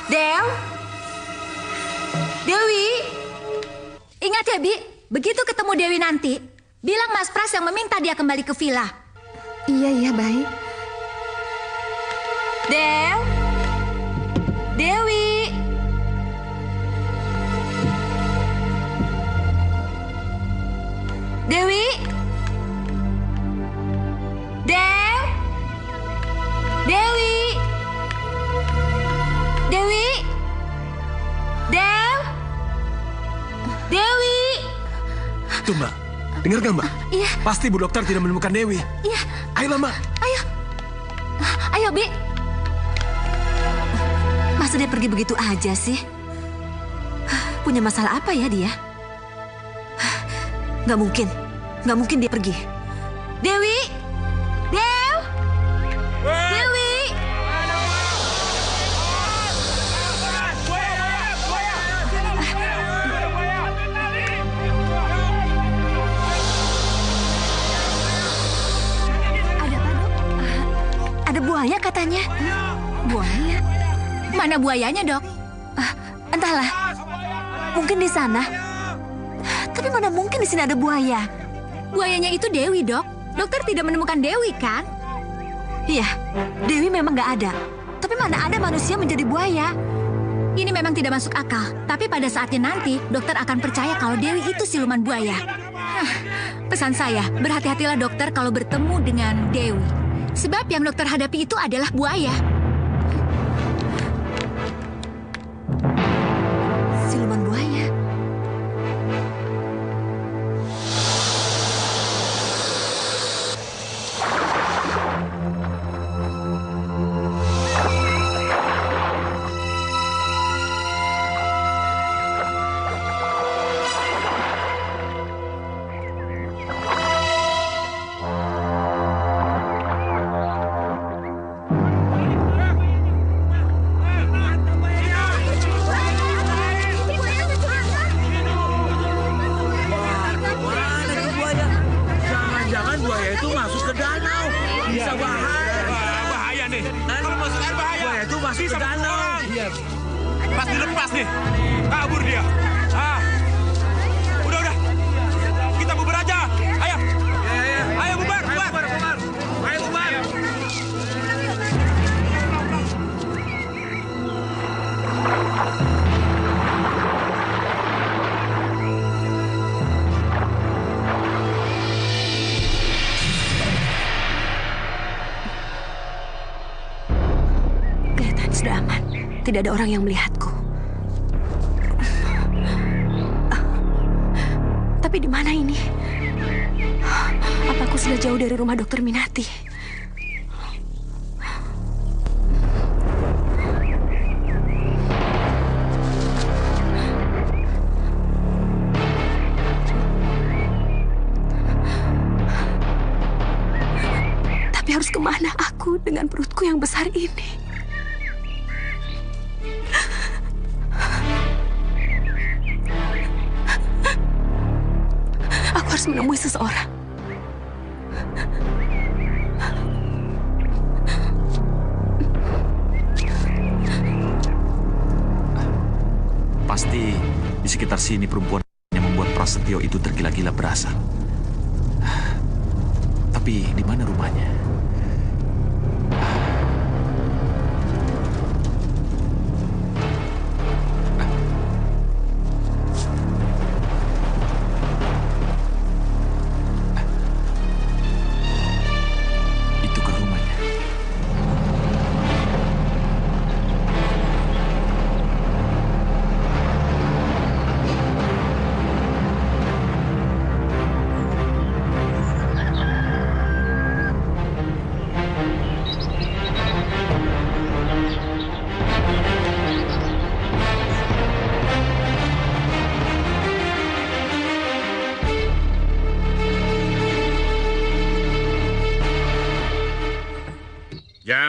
Dew? Dewi? Ingat ya, Bi, begitu ketemu Dewi nanti, bilang Mas Pras yang meminta dia kembali ke villa. Iya, baik. Dew? Dewi? Dewi? Dew? Dewi? Dewi? Dew? Dewi? Tuh, Mbak. Dengar gak, Mbak? Iya. Pasti Bu Dokter tidak menemukan Dewi. Iya. Ayolah, Mbak. Ayo, Bi. Masa dia pergi begitu aja sih? Punya masalah apa ya dia? Gak mungkin dia pergi. Dewi? Dew? Dewi? Ada buaya katanya. Buaya? Mana buayanya, Dok? Entahlah. Mungkin di sana. Tapi mana mungkin di sini ada buaya? Buayanya itu Dewi, Dok. Dokter tidak menemukan Dewi, kan? Iya, Dewi memang nggak ada. Tapi mana ada manusia menjadi buaya? Ini memang tidak masuk akal. Tapi pada saatnya nanti, dokter akan percaya kalau Dewi itu siluman buaya. Pesan saya, berhati-hatilah dokter kalau bertemu dengan Dewi. Sebab yang dokter hadapi itu adalah buaya. Siluman buaya. Pas dilepas nih, kabur dia. Udah. Kita bubar aja. Ayo. Ayo bubar. Ayo bubar. Kelihatan sudah aman. Tidak ada orang yang melihatku. Tapi di mana ini? Apa aku sudah jauh dari rumah Dokter Minati? Tapi harus kemana aku dengan perutku yang besar ini? Harus menemui seseorang. Pasti di sekitar sini perempuan yang membuat Prasetyo itu tergila-gila berasa. Tapi di mana rumahnya?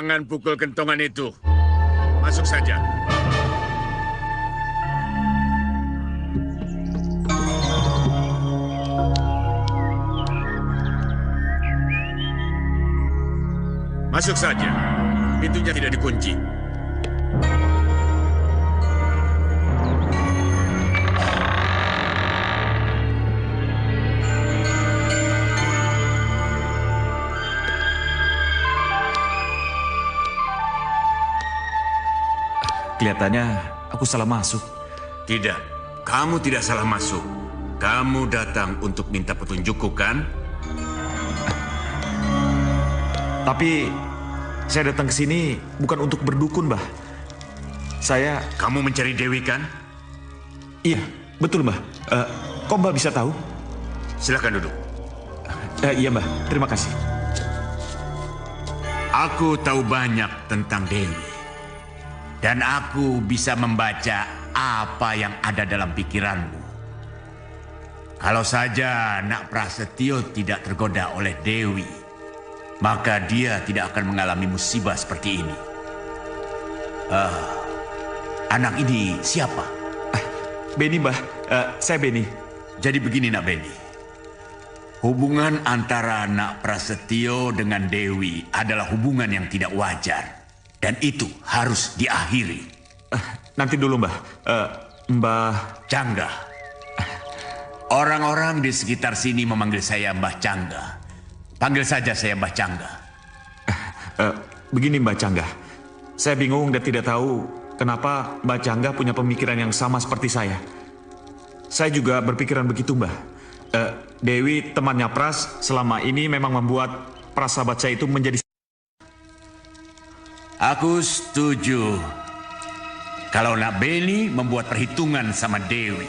Jangan pukul kentongan itu. Masuk saja. Masuk saja. Pintunya tidak dikunci. Kelihatannya aku salah masuk. Tidak, kamu tidak salah masuk. Kamu datang untuk minta petunjukku, kan? Tapi saya datang ke sini bukan untuk berdukun, Mbah. Saya... Kamu mencari Dewi, kan? Iya, betul, Mbah. Kok Mbah bisa tahu? Silakan duduk. Iya, Mbah. Terima kasih. Aku tahu banyak tentang Dewi. Dan aku bisa membaca apa yang ada dalam pikiranmu. Kalau saja Nak Prasetyo tidak tergoda oleh Dewi, maka dia tidak akan mengalami musibah seperti ini. Anak ini siapa? Beni, Mbah. Saya Beni. Jadi begini, Nak Beni. Hubungan antara Nak Prasetyo dengan Dewi adalah hubungan yang tidak wajar. Dan itu harus diakhiri. Nanti dulu, Mbah. Mbah Cangga. Orang-orang di sekitar sini memanggil saya Mbah Cangga. Panggil saja saya Mbah Cangga. Begini, Mbah Cangga. Saya bingung dan tidak tahu kenapa Mbah Cangga punya pemikiran yang sama seperti saya. Saya juga berpikiran begitu, Mbah. Dewi, temannya Pras, selama ini memang membuat prasahabat saya itu menjadi... Aku setuju kalau Nak Beni membuat perhitungan sama Dewi.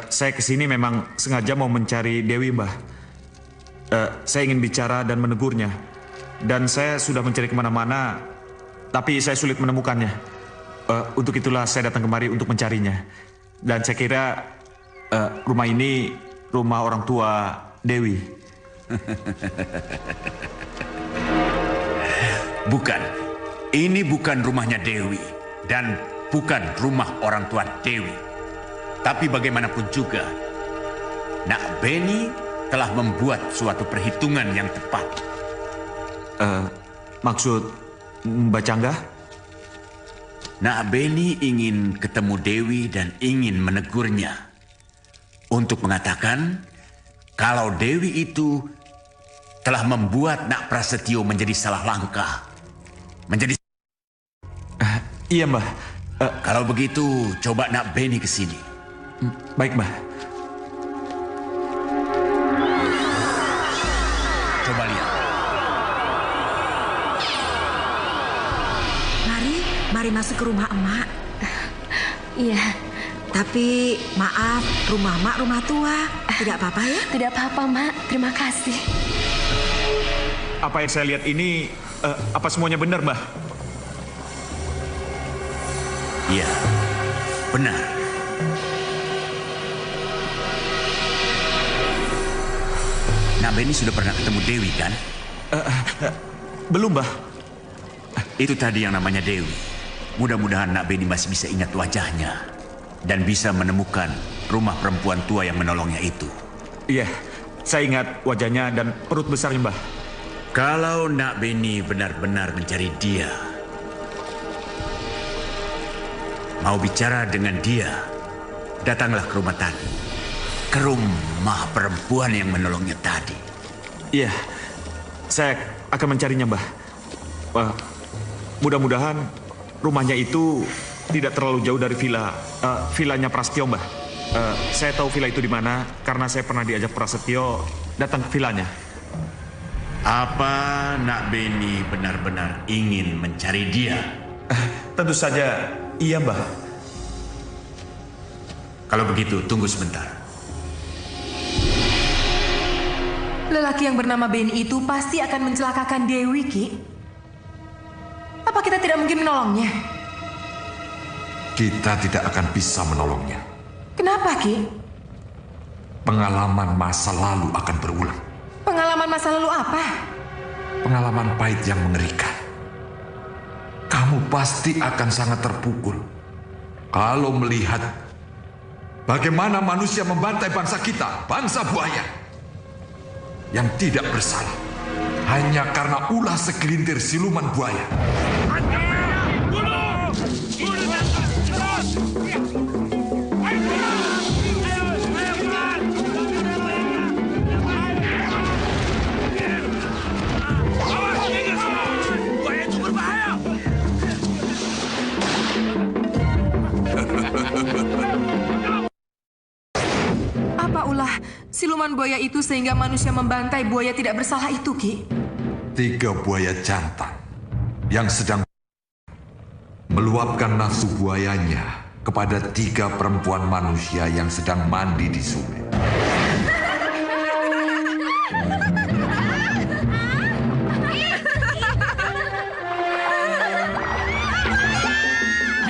Saya kesini memang sengaja mau mencari Dewi, Mbah. Saya ingin bicara dan menegurnya. Dan saya sudah mencari kemana-mana, tapi saya sulit menemukannya. Untuk itulah saya datang kemari untuk mencarinya. Dan saya kira rumah ini rumah orang tua Dewi. Bukan. Ini bukan rumahnya Dewi dan bukan rumah orang tua Dewi. Tapi bagaimanapun juga, Nak Beni telah membuat suatu perhitungan yang tepat. Maksud Mbak Cangga? Nak Beni ingin ketemu Dewi dan ingin menegurnya. Untuk mengatakan kalau Dewi itu telah membuat Nak Prasetyo menjadi salah langkah. Iya, Mbah. Kalau begitu, coba Nak Beni ke sini. Baik, Mbah. Coba lihat. Mari masuk ke rumah emak. Iya. Tapi maaf, rumah emak rumah tua. Tidak apa-apa ya? Tidak apa-apa, Mak. Terima kasih. Apa yang saya lihat ini, apa semuanya benar, Mbah? Iya, benar. Nak Beni sudah pernah ketemu Dewi, kan? Belum, Mbah. Itu tadi yang namanya Dewi. Mudah-mudahan Nak Beni masih bisa ingat wajahnya dan bisa menemukan rumah perempuan tua yang menolongnya itu. Iya, saya ingat wajahnya dan perut besarnya, Mbah. Kalau Nak Beni benar-benar mencari dia, mau bicara dengan dia, datanglah ke rumah tadi. Ke rumah perempuan yang menolongnya tadi. Iya, saya akan mencarinya, Mbah. Mudah-mudahan rumahnya itu tidak terlalu jauh dari vilanya Prasetyo, Mbah. Saya tahu villa itu di mana karena saya pernah diajak Prasetyo datang ke vilanya. Apa Nak Beni benar-benar ingin mencari dia? Tentu saja iya, Mbah. Kalau begitu, tunggu sebentar. Lelaki yang bernama Beni itu pasti akan mencelakakan Dewi, Ki. Apa kita tidak mungkin menolongnya? Kita tidak akan bisa menolongnya. Kenapa, Ki? Pengalaman masa lalu akan berulang. Pengalaman masa lalu apa? Pengalaman pahit yang mengerikan. kamu pasti akan sangat terpukul kalau melihat bagaimana manusia membantai bangsa kita, bangsa buaya, yang tidak bersalah hanya karena ulah segelintir siluman buaya. Apa ulah siluman buaya itu sehingga manusia membantai buaya tidak bersalah itu, Ki? 3 buaya jantan yang sedang meluapkan nafsu buayanya kepada 3 perempuan manusia yang sedang mandi di sungai.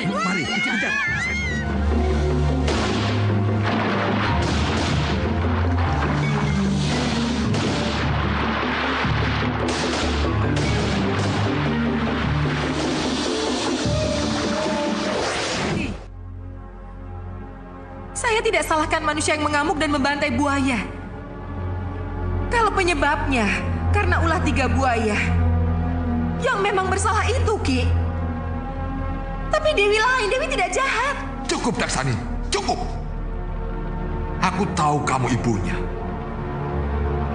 Mari, kejar. Saya tidak salahkan manusia yang mengamuk dan membantai buaya. Kalau penyebabnya karena ulah 3 buaya yang memang bersalah itu, Ki. Tapi Dewi lain, Dewi tidak jahat. Cukup, Daksani, cukup. Aku tahu kamu ibunya.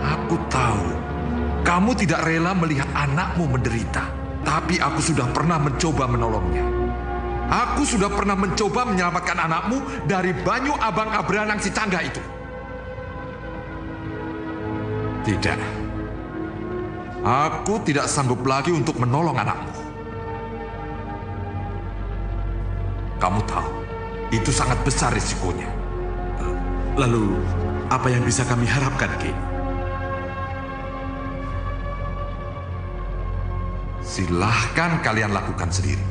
Aku tahu kamu tidak rela melihat anakmu menderita. Tapi aku sudah pernah mencoba menolongnya. Aku sudah pernah mencoba menyelamatkan anakmu dari banyu abang Abranang si Cangga itu. Tidak. Aku tidak sanggup lagi untuk menolong anakmu. Kamu tahu, itu sangat besar risikonya. Lalu, apa yang bisa kami harapkan, Ki? Silahkan kalian lakukan sendiri.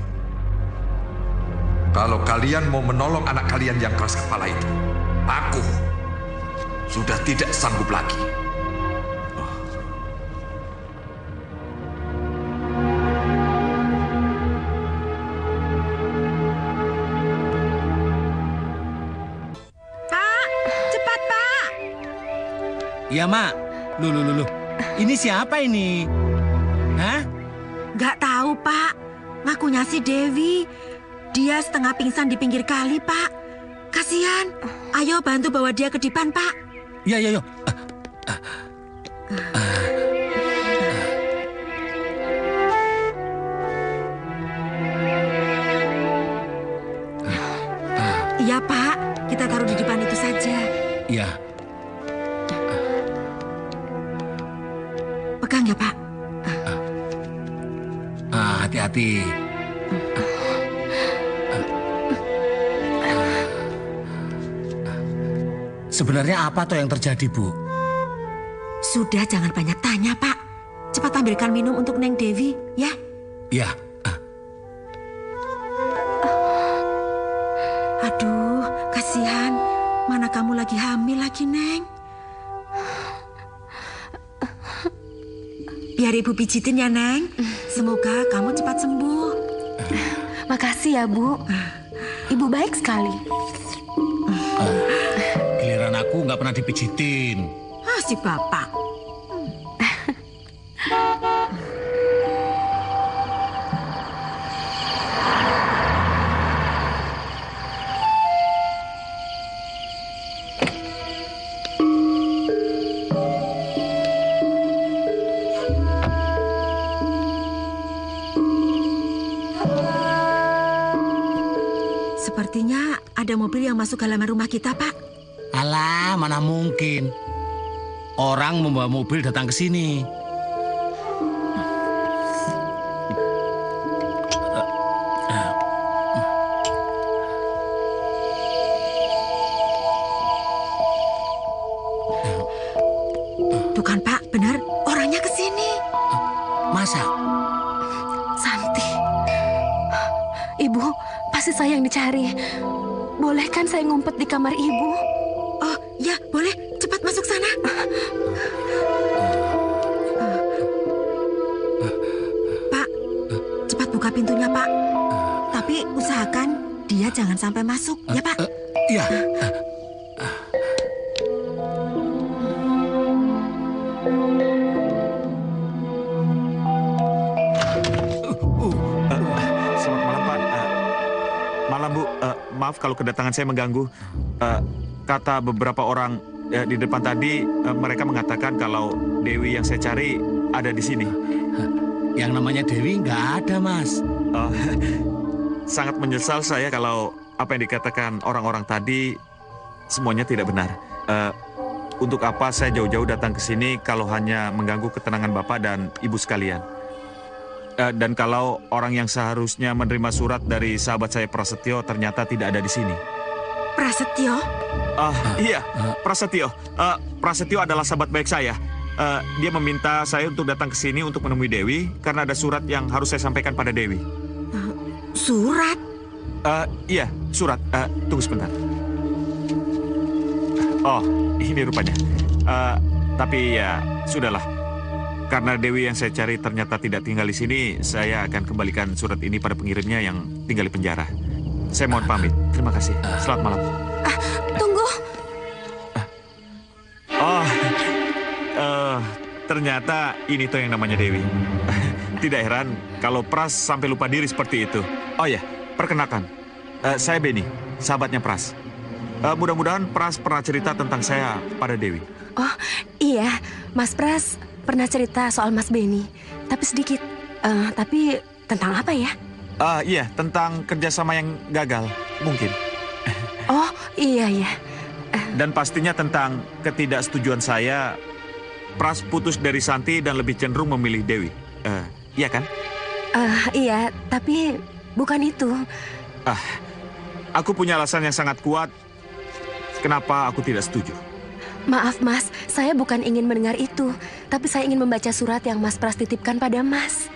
Kalau kalian mau menolong anak kalian yang keras kepala itu, aku sudah tidak sanggup lagi. Pak, cepat Pak. Ya, Mak. Loh. Ini siapa ini? Hah? Gak tahu Pak, ngakunya si Dewi. Dia setengah pingsan di pinggir kali, Pak. Kasihan. Ayo bantu bawa dia ke depan, Pak. Ya. Iya, Pak. Kita taruh di depan itu saja. Ya. Pegang ya, Pak. Hati-hati. Sebenarnya apa toh yang terjadi, Bu? Sudah, jangan banyak tanya, Pak. Cepat ambilkan minum untuk Neng Dewi, ya? Ya. Aduh, kasihan. Mana kamu lagi hamil lagi, Neng? Biar Ibu pijitin ya, Neng. Semoga kamu cepat sembuh. Makasih ya, Bu. Ibu baik sekali. Giliran aku nggak pernah dipijitin. Si Bapak. Sepertinya ada mobil yang masuk halaman rumah kita, Pak. Alah, mana mungkin. Orang membawa mobil datang ke sini. Tuh kan, Pak, benar. Orangnya ke sini. Masa? Santi. Ibu, pasti saya yang dicari. Boleh kan saya ngumpet di kamar Ibu? Oh, ya, boleh. Cepat masuk sana. Pak, cepat buka buka pintunya, Pak. Tapi usahakan dia jangan sampai masuk, ya, Pak? Iya. Selamat malam, Pak. Malam, Bu. Maaf kalau kedatangan saya mengganggu. Kata beberapa orang di depan tadi, mereka mengatakan kalau Dewi yang saya cari ada di sini. Yang namanya Dewi nggak ada, Mas. Sangat menyesal saya kalau apa yang dikatakan orang-orang tadi semuanya tidak benar. Untuk apa saya jauh-jauh datang ke sini kalau hanya mengganggu ketenangan Bapak dan Ibu sekalian? Dan kalau orang yang seharusnya menerima surat dari sahabat saya Prasetyo ternyata tidak ada di sini. Prasetyo? Iya, Prasetyo. Prasetyo adalah sahabat baik saya. Dia meminta saya untuk datang ke sini untuk menemui Dewi karena ada surat yang harus saya sampaikan pada Dewi. Surat? Iya, surat. Tunggu sebentar. Oh, ini rupanya. Tapi ya, sudahlah. Karena Dewi yang saya cari ternyata tidak tinggal di sini, saya akan kembalikan surat ini pada pengirimnya yang tinggal di penjara. Saya mohon pamit. Terima kasih. Selamat malam. Tunggu. Ternyata ini tuh yang namanya Dewi. Tidak heran kalau Pras sampai lupa diri seperti itu. Oh ya, perkenalkan. Saya Benny, sahabatnya Pras. Mudah-mudahan Pras pernah cerita tentang saya pada Dewi. Oh, iya. Mas Pras pernah cerita soal Mas Benny. Tapi sedikit. Tapi tentang apa ya? Iya, tentang kerjasama yang gagal, mungkin. Oh, iya, iya. Dan pastinya tentang ketidaksetujuan saya, Pras putus dari Santi dan lebih cenderung memilih Dewi. Iya kan? Iya, tapi bukan itu. Aku punya alasan yang sangat kuat kenapa aku tidak setuju. Maaf, Mas. Saya bukan ingin mendengar itu. Tapi saya ingin membaca surat yang Mas Pras titipkan pada Mas.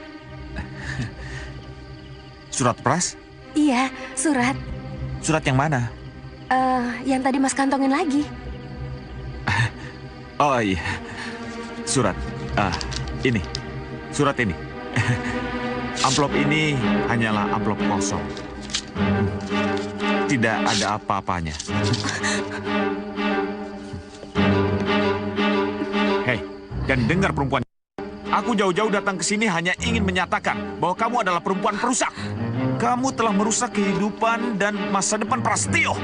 Surat Pras? Iya, surat. Surat yang mana? Yang tadi Mas kantongin lagi. Oh iya, surat. Ini, surat ini. Amplop ini hanyalah amplop kosong. Tidak ada apa-apanya. Hei, dan dengar perempuan. Aku jauh-jauh datang ke sini hanya ingin menyatakan bahwa kamu adalah perempuan perusak. Kamu telah merusak kehidupan dan masa depan Prasetyo.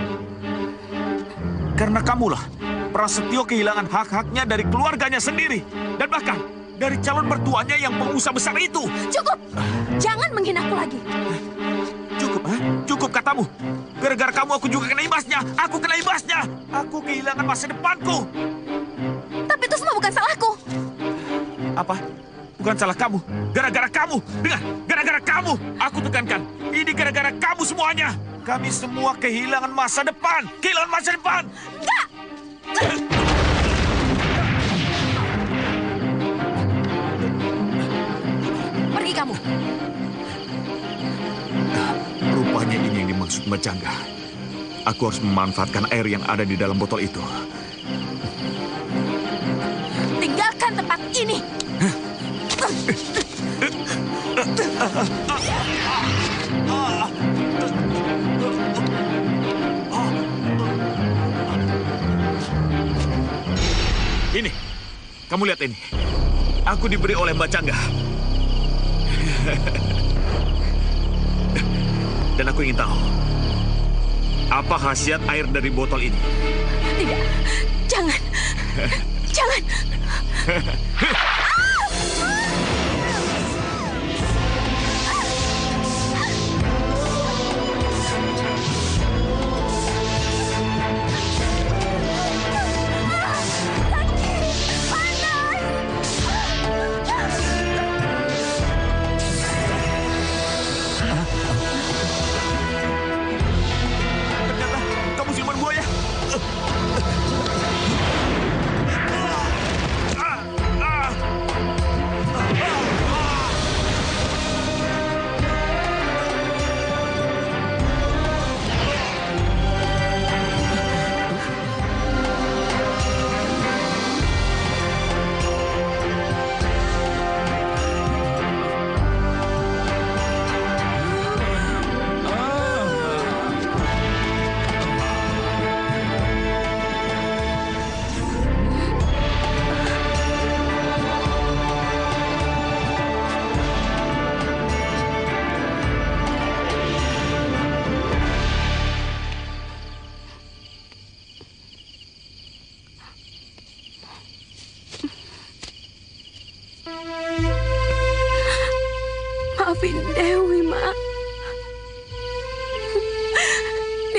Karena kamulah, Prasetyo kehilangan hak-haknya dari keluarganya sendiri. Dan bahkan dari calon mertuanya yang pengusaha besar itu. Cukup! Jangan menghina aku lagi. Cukup, cukup katamu. Gara-gara kamu aku juga kena imbasnya. Aku kena imbasnya. Aku kehilangan masa depanku. Tapi itu semua bukan salahku. Apa? Bukan salah kamu. Gara-gara kamu. Dengar, gara-gara kamu. Aku tekankan. Ini gara-gara kamu semuanya. Kami semua kehilangan masa depan. Kehilangan masa depan. Enggak! Pergi kamu. Rupanya ini yang dimaksud Mbak Jangga. Aku harus memanfaatkan air yang ada di dalam botol itu. Tinggalkan tempat ini. Ini, kamu lihat ini. Aku diberi oleh Mbak Jangga. Dan aku ingin tahu, apa khasiat air dari botol ini? Tidak, jangan. Jangan. Kamu siluman buaya.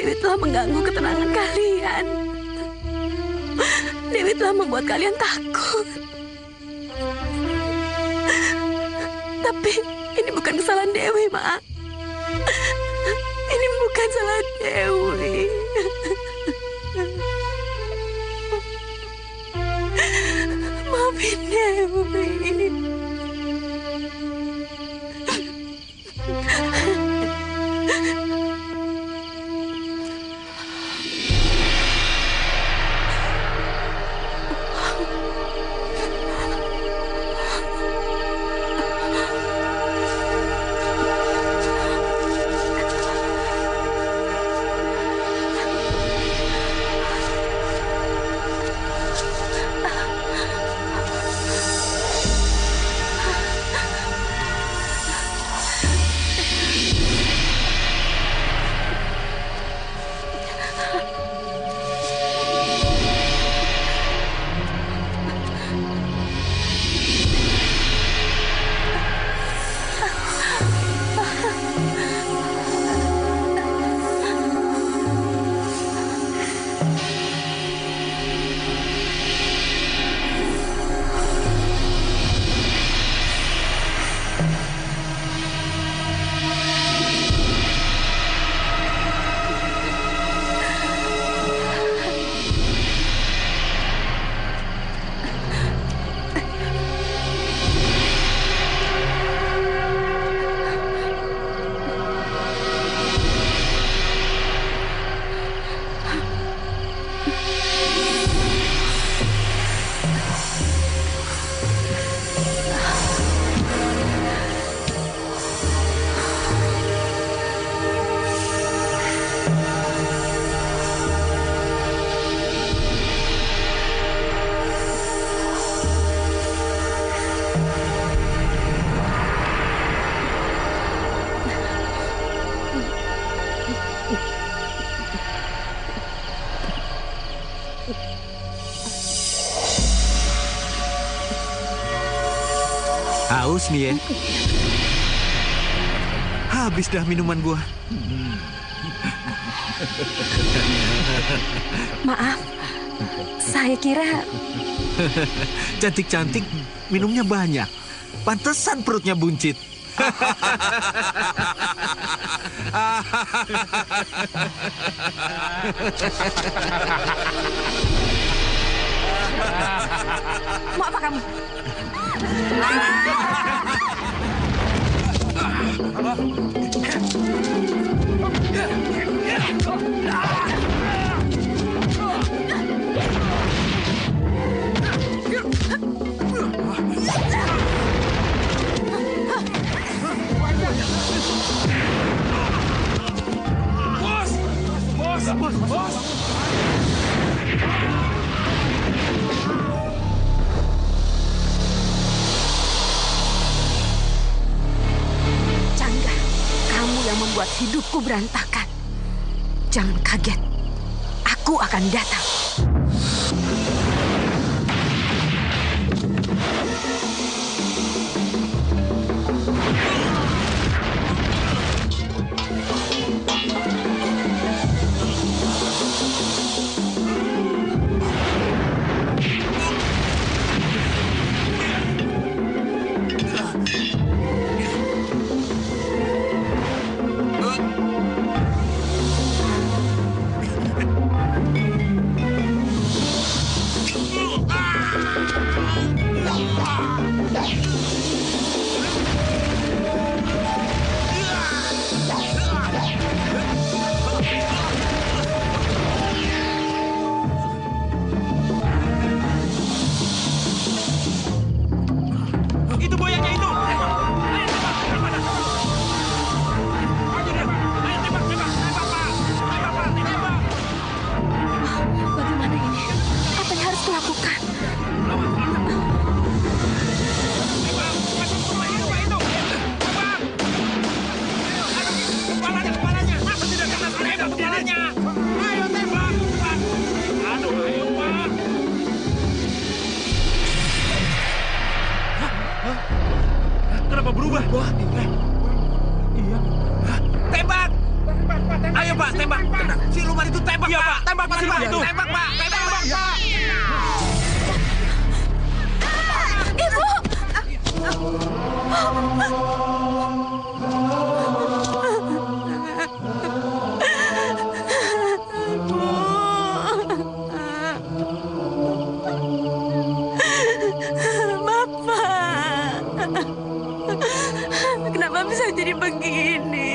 Dewi telah mengganggu ketenangan kalian. Dewi telah membuat kalian takut. Tapi ini bukan kesalahan Dewi, Ma. Ini bukan salah Dewi. Maafin Dewi. Haus nih ya. Habis dah minuman gua. Maaf, saya kira... Cantik-cantik, minumnya banyak. Pantesan perutnya buncit. Mau apa kamu? Bos! Cangga, kamu yang membuat hidupku berantakan. Jangan kaget, aku akan datang. Tembak. Siluman itu tembak, Pak. Tembak, Pak. Tembak, Pak. Tembak, Pak. Ibu! Bapak, kenapa bisa jadi begini?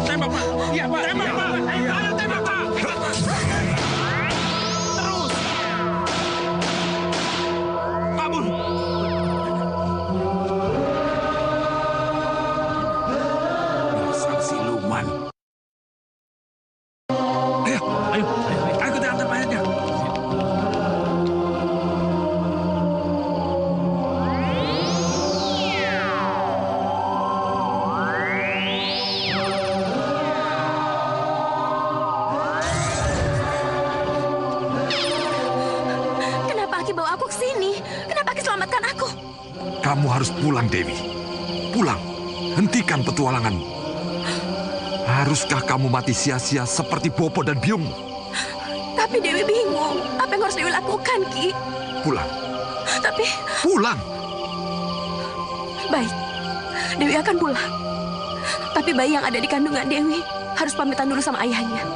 Tembak, Pak. Iya, Pak. Tembak, Pak. Ayo tembak, Pak. Terus. Kabur. Sang siluman. Ayo kita antar mayatnya. Kenapa Aki bawa aku ke sini? Kenapa Aki selamatkan aku? Kamu harus pulang, Dewi. Pulang. Hentikan petualanganmu. Haruskah kamu mati sia-sia seperti Bopo dan Byung? Tapi Dewi bingung. Apa yang harus Dewi lakukan, Ki? Pulang. Tapi... Pulang! Baik, Dewi akan pulang. Tapi bayi yang ada di kandungan Dewi harus pamitan dulu sama ayahnya.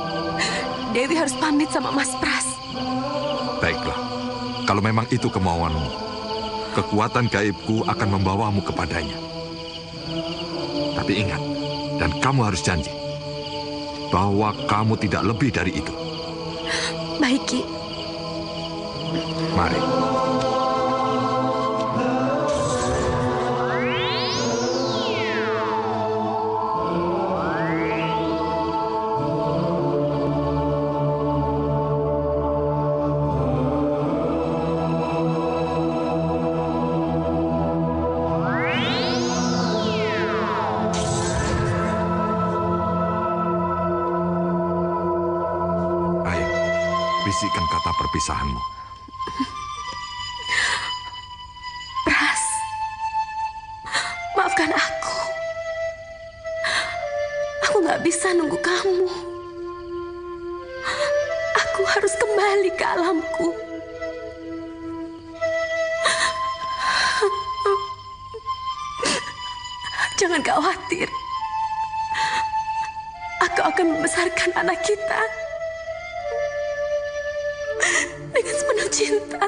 Dewi harus pamit sama Mas Pras. Baiklah. Kalau memang itu kemauanmu, kekuatan gaibku akan membawamu kepadanya. Tapi ingat, dan kamu harus janji bahwa kamu tidak lebih dari itu. Baik, Ki. Mari. Bisikkan kata perpisahanmu. Pras, maafkan aku. Aku nggak bisa nunggu kamu. Aku harus kembali ke alamku. Jangan khawatir. Aku akan membesarkan anak kita dengan sepenuh cinta.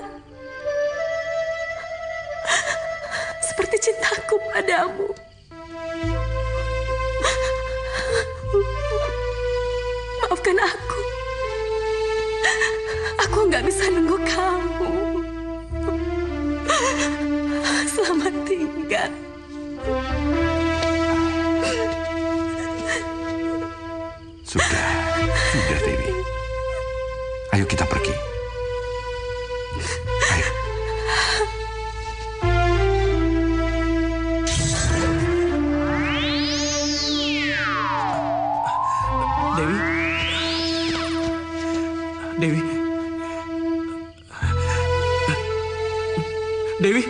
Seperti cintaku padamu. Maafkan aku. Aku nggak bisa nunggu kamu. Selamat tinggal. Sudah Dewi. Ayo kita pergi. Ayo. Dewi. Dewi. Dewi.